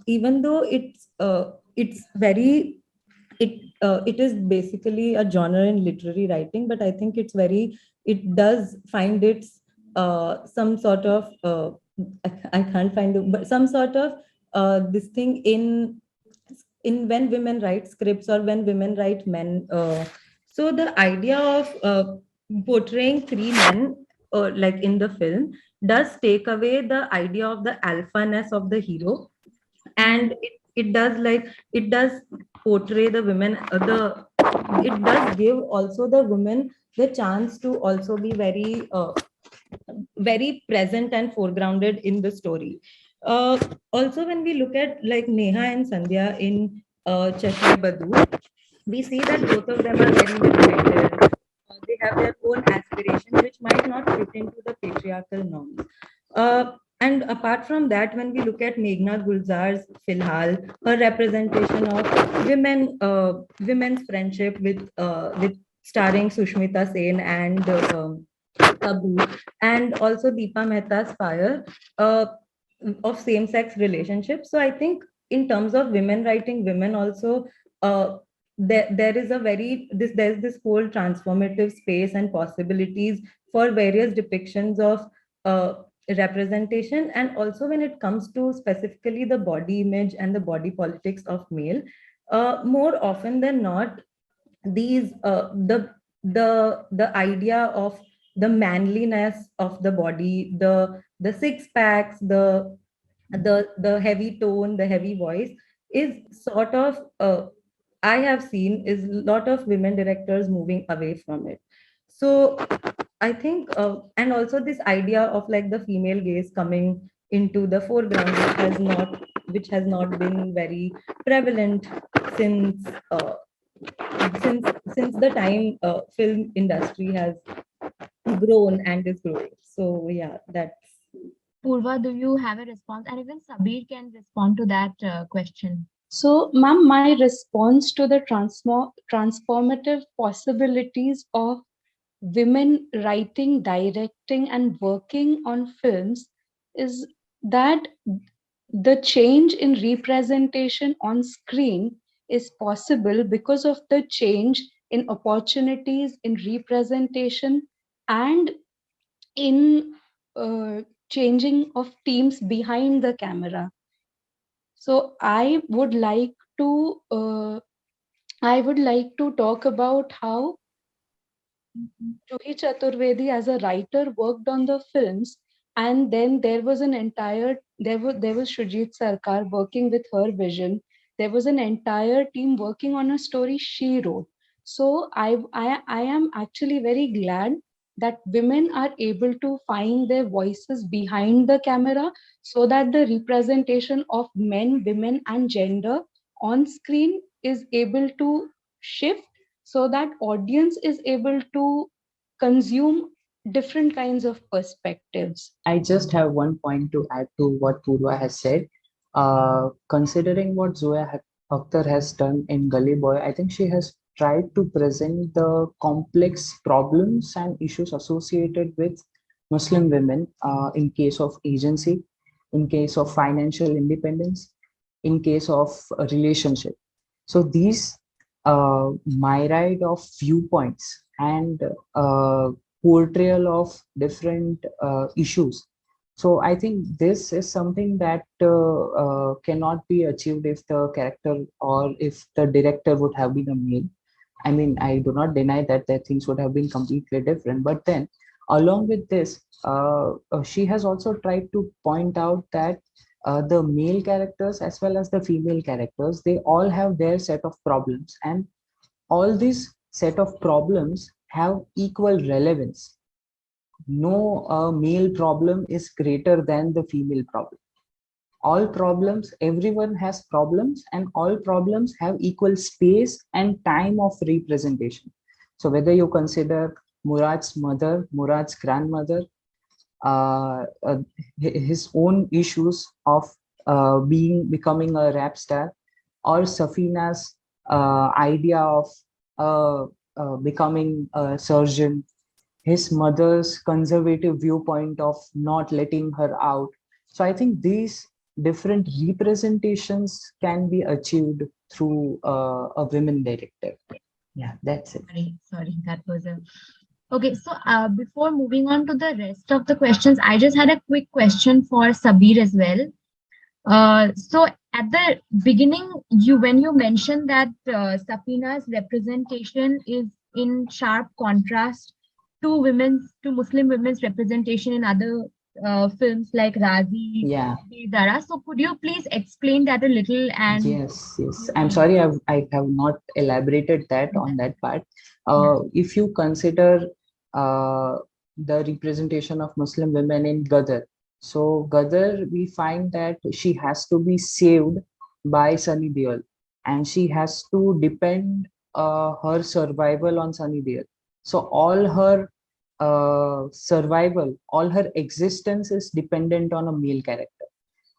Even though it's very it is basically a genre in literary writing, but I think it does find its some sort of I can't find it, but some sort of this thing in when women write scripts or when women write men. So the idea of portraying three men like in the film does take away the idea of the alphaness of the hero, and it does portray the women, it does give also the women the chance to also be very present and foregrounded in the story. Also, when we look at like Neha and Sandhya in Chashme Badu, we see that both of them are very motivated. They have their own aspirations, which might not fit into the patriarchal norms. And apart from that, when we look at Meghna Gulzar's Filhal, her representation of women's friendship with starring Sushmita Sen and Tabu, and also Deepa Mehta's Fire of same-sex relationships. So I think in terms of women writing women also, there is there's this whole transformative space and possibilities for various depictions of representation. And also when it comes to specifically the body image and the body politics of male, more often than not, these the idea of the manliness of the body, the six packs, the heavy tone, the heavy voice is sort of I have seen is a lot of women directors moving away from it. So I think, and also this idea of like the female gaze coming into the foreground, which has not been very prevalent since since since the time film industry has grown and is growing. So yeah, that's. Poorva, do you have a response? And even Sabbir can respond to that question. So, ma'am, my response to the transformative possibilities of women writing, directing, and working on films is that the change in representation on screen is possible because of the change in opportunities in representation and in changing of teams behind the camera. So I would like to talk about how Juhi Chaturvedi as a writer worked on the films, and then there was Shujit Sarkar working with her vision. There was an entire team working on a story she wrote. So I am actually very glad that women are able to find their voices behind the camera so that the representation of men, women, and gender on screen is able to shift so that audience is able to consume different kinds of perspectives. I just have one point to add to what Poorva has said. Considering what Zoya Akhtar has done in Gully Boy, I think she has tried to present the complex problems and issues associated with Muslim women in case of agency, in case of financial independence, in case of a relationship. So these myriad of viewpoints and portrayal of different issues. So I think this is something that cannot be achieved if the character or if the director would have been a male. I mean, I do not deny that things would have been completely different. But then along with this, she has also tried to point out that the male characters as well as the female characters, they all have their set of problems, and all these set of problems have equal relevance. No male problem is greater than the female problem. All problems, everyone has problems, and all problems have equal space and time of representation. So whether you consider Murad's mother, Murad's grandmother, his own issues of becoming a rap star, or Safina's idea of becoming a surgeon, his mother's conservative viewpoint of not letting her out. So I think these different representations can be achieved through a women director. Yeah, that's it. Sorry, that was a... Okay, so before moving on to the rest of the questions, I just had a quick question for Sabbir as well. So at the beginning, when you mentioned that Safina's representation is in sharp contrast to Muslim women's representation in other films like Razi, Yeah. Dara. So could you please explain that a little and Yes. I'm sorry, I have not elaborated that on that part. yeah. If you consider uh, the representation of Muslim women in Gadar, so Gadar, we find that she has to be saved by Sunny Deol, and she has to depend her survival on Sunny Deol. So all her survival, all her existence is dependent on a male character.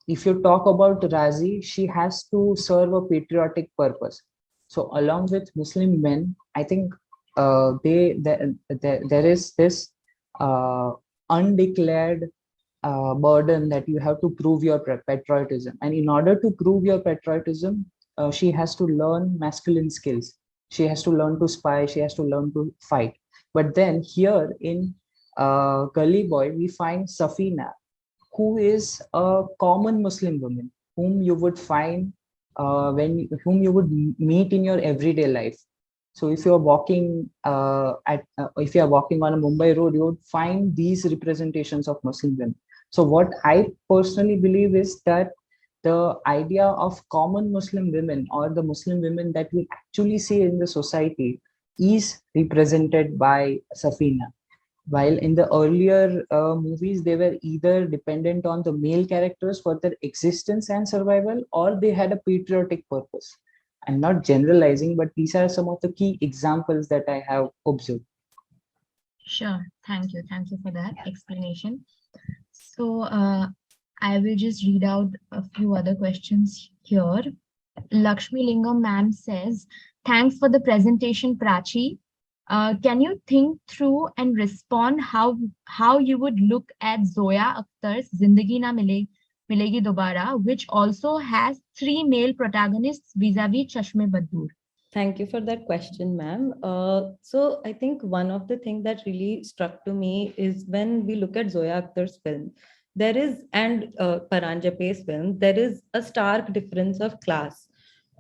If you talk about Razi, she has to serve a patriotic purpose. So along with Muslim men, I think there is this uh, undeclared burden that you have to prove your patriotism. And in order to prove your patriotism, she has to learn masculine skills. She has to learn to spy. She has to learn to fight. But then here in Gully Boy, we find Safina, who is a common Muslim woman whom you would find whom you would meet in your everyday life. So if you're walking if you are walking on a Mumbai road, you would find these representations of Muslim women. So what I personally believe is that the idea of common Muslim women, or the Muslim women that we actually see in the society, is represented by Safina. While in the earlier movies, they were either dependent on the male characters for their existence and survival, or they had a patriotic purpose. I'm not generalizing, but these are some of the key examples that I have observed. Sure. Thank you. Thank you for that explanation. So I will just read out a few other questions here. Lakshmi Lingam ma'am says, thanks for the presentation, Prachi. Can you think through and respond how you would look at Zoya Akhtar's Zindagi Na Milegi Dobara, which also has 3 male protagonists vis-a-vis Chashme Baddoor? Thank you for that question, ma'am. So I think one of the things that really struck to me is when we look at Zoya Akhtar's film, there is, and Paran Japai's film, there is a stark difference of class.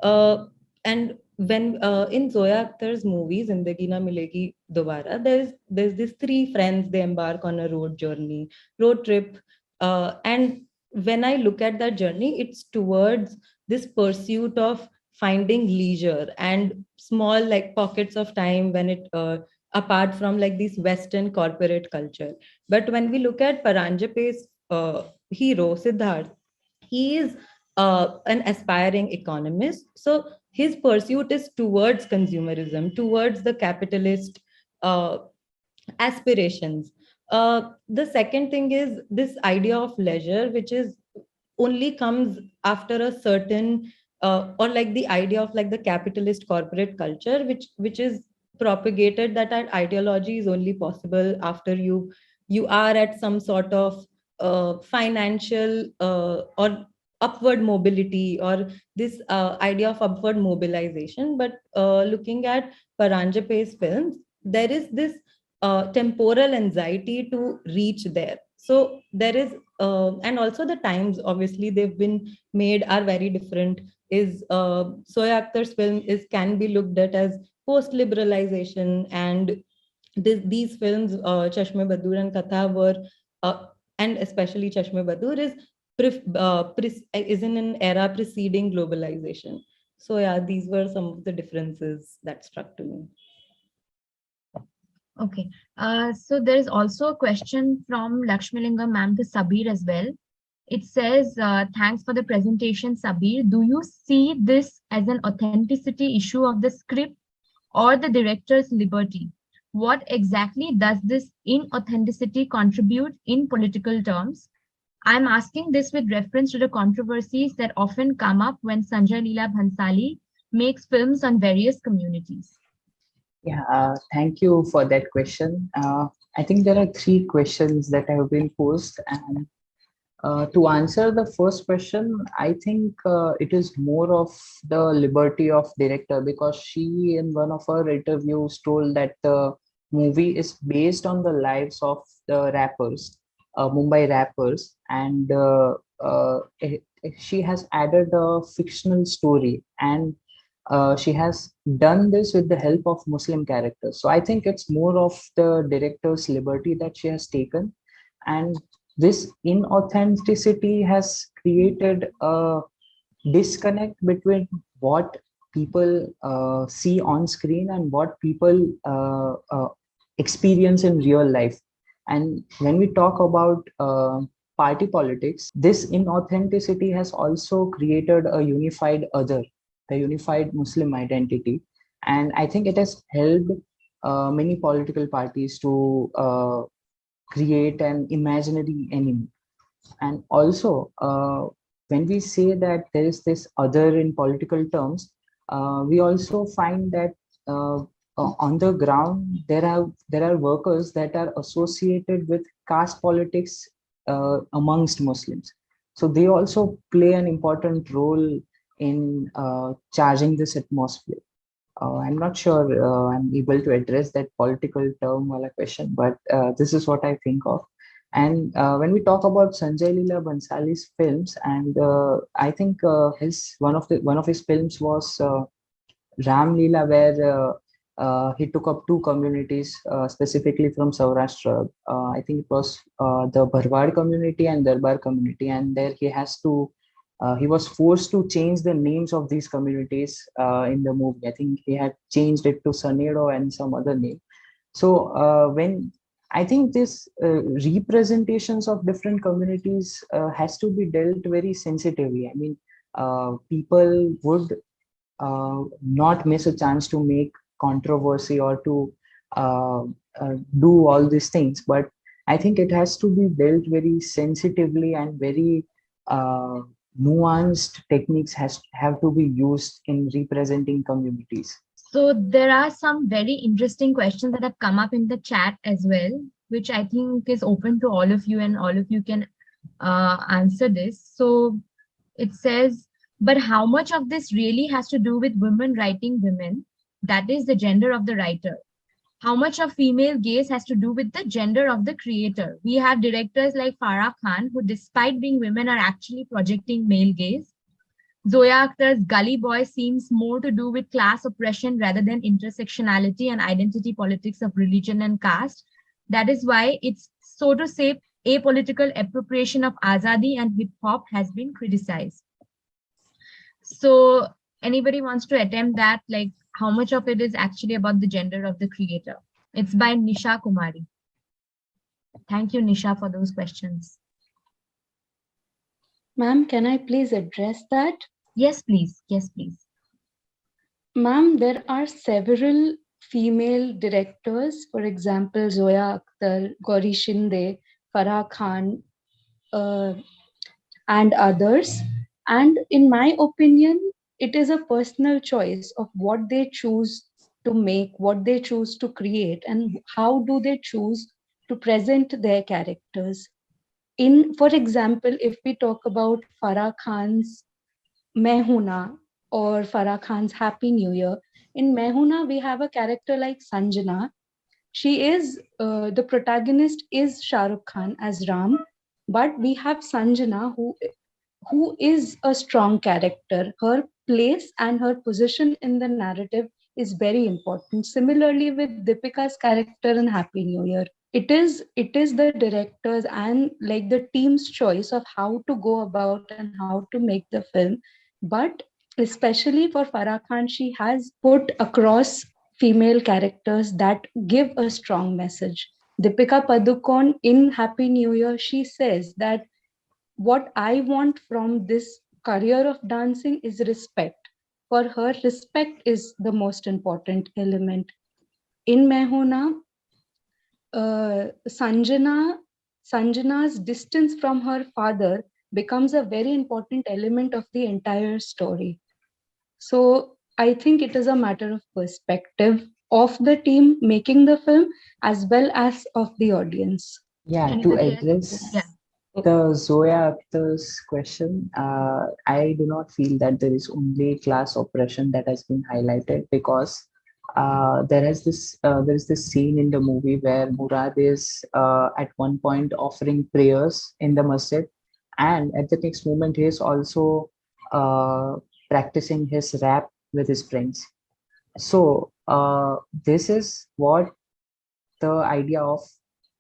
And when in Zoya Akhtar's movies, Zindagi Na Milegi Dobara, there's these 3 friends, they embark on a road trip. And when I look at that journey, it's towards this pursuit of finding leisure and small like pockets of time when it apart from like this Western corporate culture. But when we look at Paranjape's hero Siddharth, he is an aspiring economist. So his pursuit is towards consumerism, towards the capitalist uh, aspirations. The second thing is this idea of leisure, which is only comes after a certain or like the idea of like the capitalist corporate culture, which is propagated that that ideology is only possible after you are at some sort of financial or upward mobility, or this idea of upward mobilization. But looking at Paranjape's films, there is this temporal anxiety to reach there. So there is and also the times obviously they've been made are very different. Is Zoya Akhtar's film is can be looked at as post liberalization, and these films Chashme Badur and Katha were and especially Chashme Badur is in an era preceding globalization. So yeah, these were some of the differences that struck to me. Okay. So there is also a question from Lakshmi Lingam ma'am to Sabbir as well. It says, thanks for the presentation, Sabbir. Do you see this as an authenticity issue of the script or the director's liberty? What exactly does this inauthenticity contribute in political terms? I'm asking this with reference to the controversies that often come up when Sanjay Leela Bhansali makes films on various communities. Yeah, thank you for that question. I think there are 3 questions that have been posed, and to answer the first question, I think it is more of the liberty of director, because she in one of her interviews told that the movie is based on the lives of the rappers, Mumbai rappers, and she has added a fictional story, and she has done this with the help of Muslim characters. So I think it's more of the director's liberty that she has taken. And this inauthenticity has created a disconnect between what people see on screen and what people experience in real life. And when we talk about party politics, this inauthenticity has also created a unified other, the unified Muslim identity. And I think it has helped many political parties to create an imaginary enemy. And also, when we say that there is this other in political terms, we also find that on the ground there are workers that are associated with caste politics amongst Muslims. So they also play an important role in charging this atmosphere. I'm not sure I'm able to address that political term wala question, but this is what I think of. And when we talk about Sanjay Leela Bhansali's films, and I think his one of his films was Ram Leela, where he took up two communities specifically from Saurashtra. I think it was the Bharwad community and Darbar community, and there he was forced to change the names of these communities in the movie. I think he had changed it to Sanedo and some other name. So when I think this representations of different communities has to be dealt very sensitively. I mean, people would not miss a chance to make controversy or to do all these things, but I think it has to be dealt very sensitively, and very nuanced techniques have to be used in representing communities. So there are some very interesting questions that have come up in the chat as well, which I think is open to all of you, and all of you can answer this. So it says, but how much of this really has to do with women writing women? That is the gender of the writer. How much of female gaze has to do with the gender of the creator? We have directors like Farah Khan, who despite being women are actually projecting male gaze. Zoya Akhtar's Gully Boy seems more to do with class oppression rather than intersectionality and identity politics of religion and caste. That is why it's, so to say, apolitical appropriation of Azadi and hip hop has been criticized. So anybody wants to attempt that, like how much of it is actually about the gender of the creator? It's by Nisha Kumari. Thank you, Nisha, for those questions. Ma'am, can I please address that? Yes, please. Yes, please. Ma'am, there are several female directors, for example, Zoya Akhtar, Gauri Shinde, Farah Khan, and others. And in my opinion, it is a personal choice of what they choose to make, what they choose to create, and how do they choose to present their characters. For example, if we talk about Farah Khan's Mehuna or Farah Khan's Happy New Year, in Mehuna we have a character like Sanjana. She is the protagonist is Shah Rukh Khan as Ram, but we have Sanjana who is a strong character. Her place and her position in the narrative is very important. Similarly with Deepika's character in Happy New Year, it is the directors and like the team's choice of how to go about and how to make the film. But especially for Farah Khan, she has put across female characters that give a strong message. Deepika Padukone in Happy New Year, she says that what I want from this career of dancing is respect. For her, respect is the most important element. In Mehuna, Sanjana's distance from her father becomes a very important element of the entire story. So I think it is a matter of perspective of the team making the film as well as of the audience. Yeah, to address the Zoya Akhtar's question, I do not feel that there is only class oppression that has been highlighted, because there is this scene in the movie where Murad is at one point offering prayers in the masjid, and at the next moment he is also practicing his rap with his friends. So this is what the idea of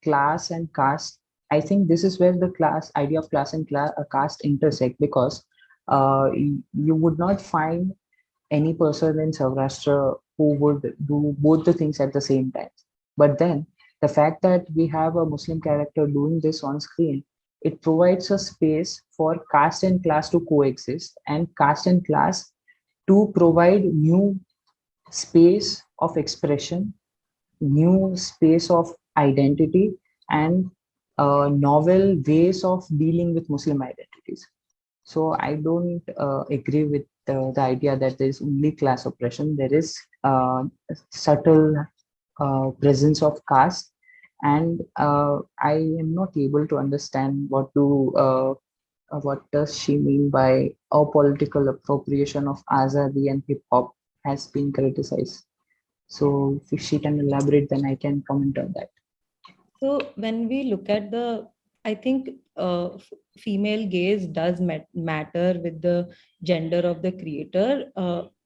class and caste I think this is where the idea of class and caste intersect, because you would not find any person in Saurashtra who would do both the things at the same time. But then the fact that we have a Muslim character doing this on screen, it provides a space for caste and class to coexist, and caste and class to provide new space of expression, new space of identity, and novel ways of dealing with Muslim identities. So I don't agree with the idea that there is only class oppression. There is subtle presence of caste, and I am not able to understand what does she mean by a political appropriation of Azadi and hip hop has been criticized. So if she can elaborate, then I can comment on that. So when we look at I think female gaze does matter with the gender of the creator,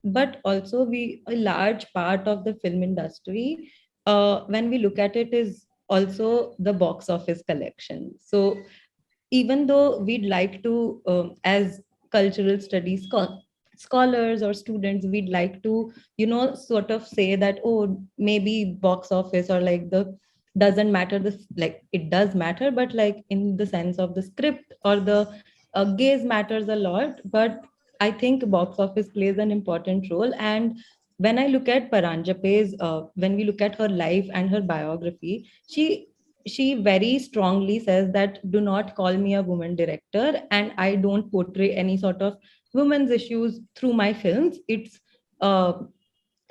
but also a large part of the film industry, when we look at it, is also the box office collection. So even though we'd like to, as cultural studies scholars or students, we'd like to, sort of say that, oh, maybe box office or like the doesn't matter, this, like, it does matter, but like in the sense of the script or the gaze matters a lot. But I think box office plays an important role. And when I look at Paranjape's, when we look at her life and her biography, she very strongly says that, do not call me a woman director, and I don't portray any sort of women's issues through my films. It's uh,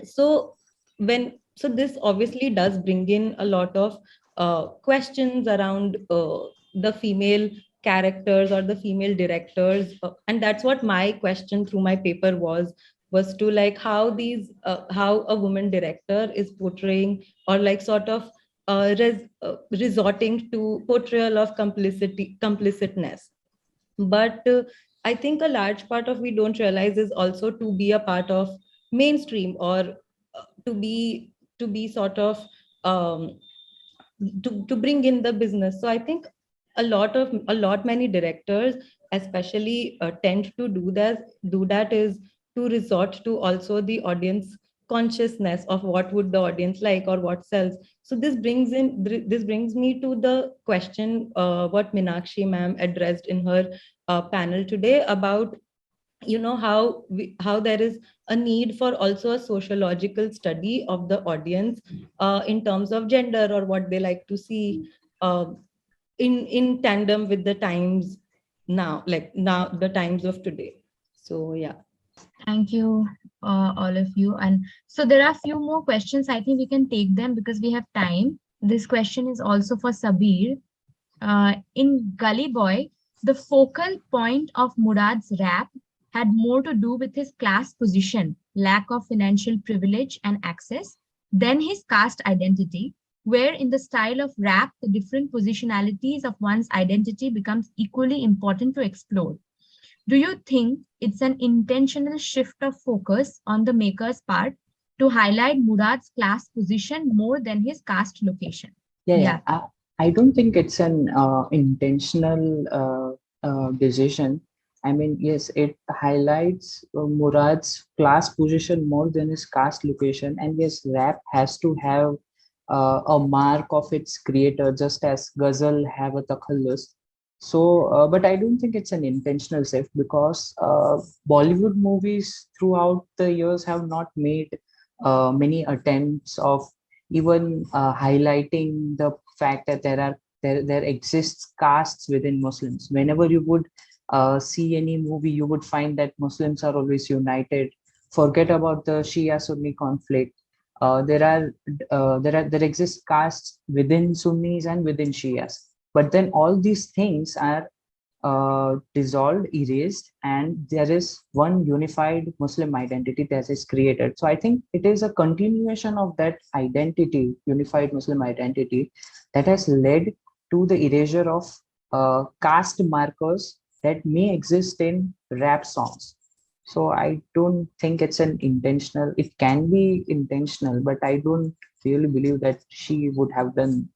so so this obviously does bring in a lot of questions around the female characters or the female directors, and that's what my question through my paper was to, like, how a woman director is portraying, or like sort of resorting to portrayal of complicitness. But I think a large part of we don't realize is also to be a part of mainstream, or to be sort of um, to bring in the business. So I think many directors especially tend to do that is to resort to also the audience consciousness of what would the audience like or what sells. So this brings me to the question what Meenakshi ma'am addressed in her panel today about, how there is a need for also a sociological study of the audience in terms of gender or what they like to see, uh, in tandem with the times now the times of today. So yeah. Thank you, all of you. And so there are a few more questions. I think we can take them because we have time. This question is also for Sabbir. In Gully Boy, the focal point of Murad's rap had more to do with his class position, lack of financial privilege and access, than his caste identity, where in the style of rap, the different positionalities of one's identity becomes equally important to explore. Do you think it's an intentional shift of focus on the maker's part to highlight Murad's class position more than his caste location? Yeah. I don't think it's an intentional decision. I mean, yes, it highlights Murad's class position more than his caste location. And yes, rap has to have a mark of its creator, just as Ghazal have a takhallus. So, but I don't think it's an intentional shift, because Bollywood movies throughout the years have not made many attempts of even highlighting the fact that there exists castes within Muslims. Whenever you would see any movie, you would find that Muslims are always united. Forget about the Shia-Sunni conflict. There exist castes within Sunnis and within Shias. But then all these things are dissolved, erased, and there is one unified Muslim identity that is created. So I think it is a continuation of that identity, unified Muslim identity, that has led to the erasure of caste markers that may exist in rap songs. So I don't think it's an intentional. It can be intentional, but I don't really believe that she would have done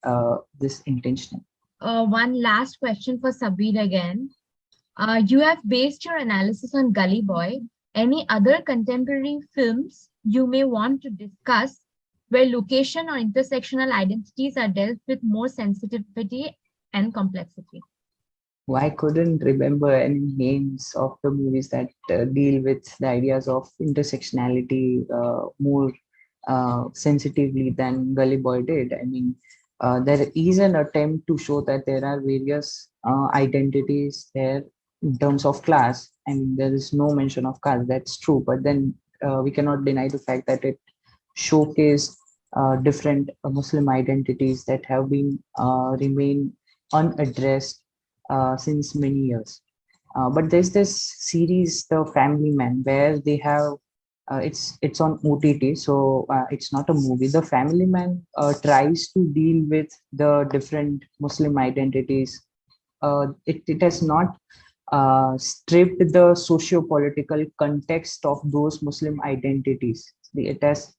this intentional. One last question for Sabbir again. You have based your analysis on Gully Boy. Any other contemporary films you may want to discuss where location or intersectional identities are dealt with more sensitivity and complexity? I couldn't remember any names of the movies that deal with the ideas of intersectionality more sensitively than Gully Boy did. I mean, there is an attempt to show that there are various identities there in terms of class. I mean, there is no mention of caste, that's true, but then we cannot deny the fact that it showcased different Muslim identities that have been remain unaddressed since many years. But there's this series, The Family Man, where they have it's on OTT, so it's not a movie. The Family Man tries to deal with the different Muslim identities. It has not stripped the socio-political context of those Muslim identities. It has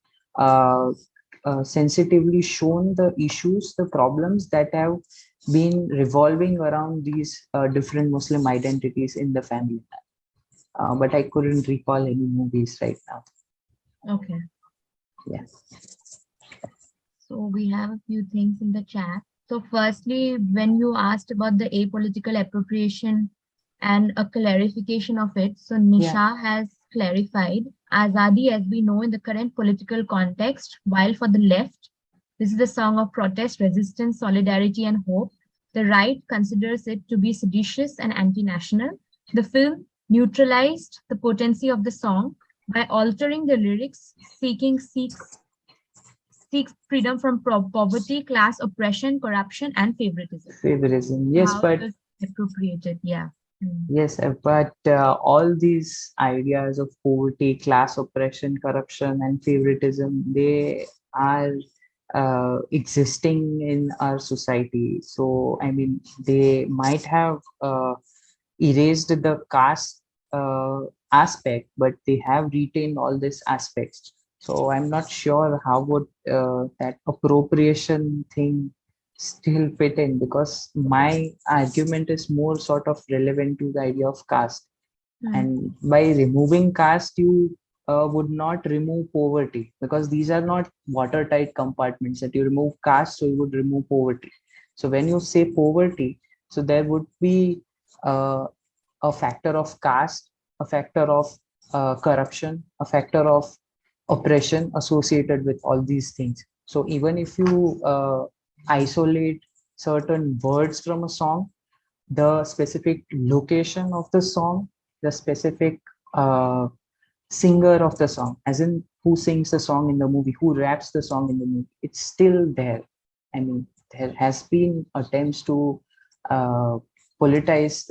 sensitively shown the issues, the problems that have been revolving around these different Muslim identities in the family. But I couldn't recall any movies right now. Okay. Yeah. So we have a few things in the chat. So firstly, when you asked about the apolitical appropriation and a clarification of it, so Nisha has clarified, Azadi, as we know in the current political context, while for the left, this is a song of protest, resistance, solidarity, and hope. The right considers it to be seditious and anti-national. The film neutralized the potency of the song by altering the lyrics, seeks freedom from poverty, class oppression, corruption, and favoritism. Favoritism, yes, How but it was appropriated, yeah. yes, but all these ideas of poverty, class oppression, corruption, and favoritism, they are existing in our society. So, I mean, they might have erased the caste aspect, but they have retained all these aspects. So I'm not sure how would that appropriation thing still fit in, because my argument is more sort of relevant to the idea of caste. And by removing caste, you would not remove poverty, because these are not watertight compartments that you remove caste, so you would remove poverty. So when you say poverty, so there would be a factor of caste, a factor of corruption, a factor of oppression associated with all these things. So even if you isolate certain words from a song, the specific location of the song, the specific singer of the song, as in who sings the song in the movie, who raps the song in the movie, it's still there. I mean, there has been attempts to politicize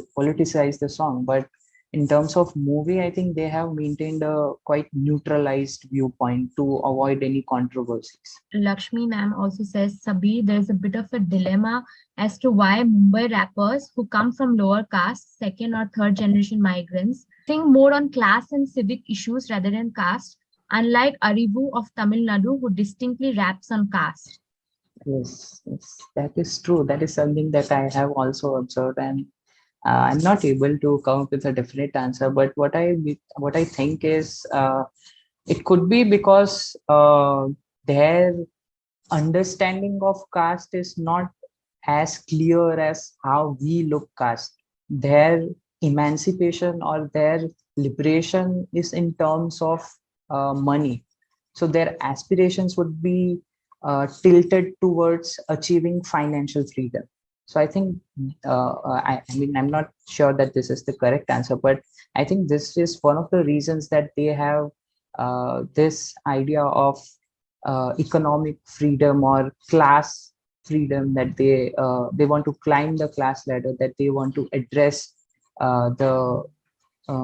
the song, but in terms of movie, I think they have maintained a quite neutralized viewpoint to avoid any controversies. Lakshmi ma'am also says, Sabbir, there's a bit of a dilemma as to why Mumbai rappers who come from lower caste, second or third generation migrants, think more on class and civic issues rather than caste, unlike Arivu of Tamil Nadu, who distinctly raps on caste. Yes, that is true. That is something that I have also observed, and I'm not able to come up with a definite answer. But what I think is it could be because their understanding of caste is not as clear as how we look caste. Their emancipation or their liberation is in terms of money. So their aspirations would be tilted towards achieving financial freedom. So I think, I mean, I'm not sure that this is the correct answer, but I think this is one of the reasons that they have this idea of economic freedom or class freedom, that they want to climb the class ladder, that they want to address the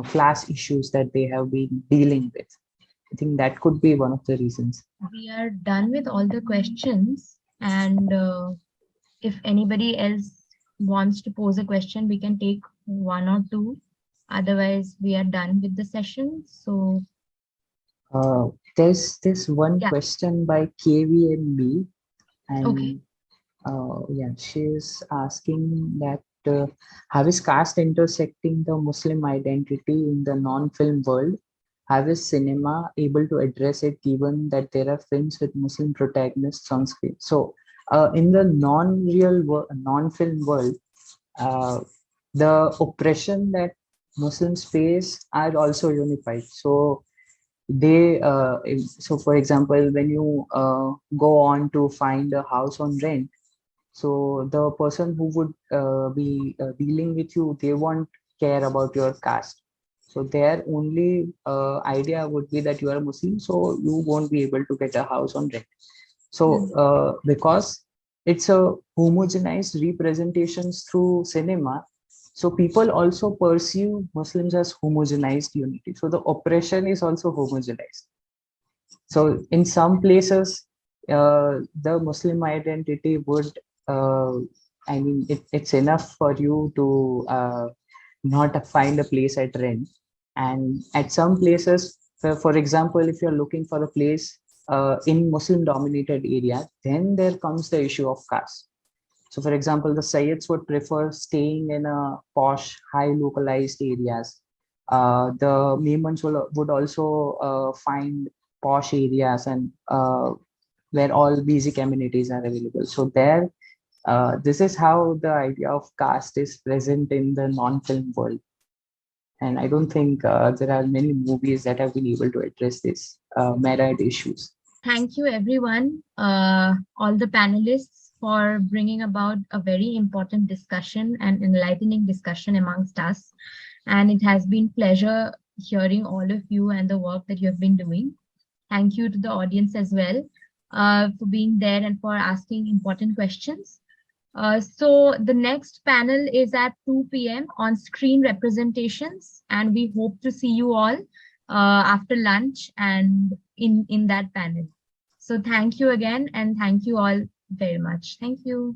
class issues that they have been dealing with. I think that could be one of the reasons. We are done with all the questions, and if anybody else wants to pose a question, we can take one or two. Otherwise, we are done with the session. So there's this one question by KV and me, and Yeah, she's asking that how is caste intersecting the Muslim identity in the non-film world? How is cinema able to address it given that there are films with Muslim protagonists on screen? So, in the non-film world, uh, the oppression that Muslims face are also unified. So, so for example, when you go on to find a house on rent, so the person who would be dealing with you, they won't care about your caste. So their only idea would be that you are a Muslim, so you won't be able to get a house on rent. So because it's a homogenized representations through cinema, so people also perceive Muslims as homogenized unity. So the oppression is also homogenized. So in some places, the Muslim identity would, I mean, it's enough for you to not find a place at rent. And at some places, for example, if you're looking for a place in Muslim dominated area, then there comes the issue of caste. So for example, the Sayyids would prefer staying in a posh, high localized areas. The Memons would also find posh areas and where all basic amenities are available. So there, this is how the idea of caste is present in the non-film world. And I don't think there are many movies that have been able to address this myriad issues. Thank you, everyone, all the panelists, for bringing about a very important discussion and enlightening discussion amongst us. And it has been pleasure hearing all of you and the work that you have been doing. Thank you to the audience as well for being there and for asking important questions. So the next panel is at 2 p.m. on screen representations, and we hope to see you all after lunch and in that panel. So thank you again, and thank you all very much. Thank you.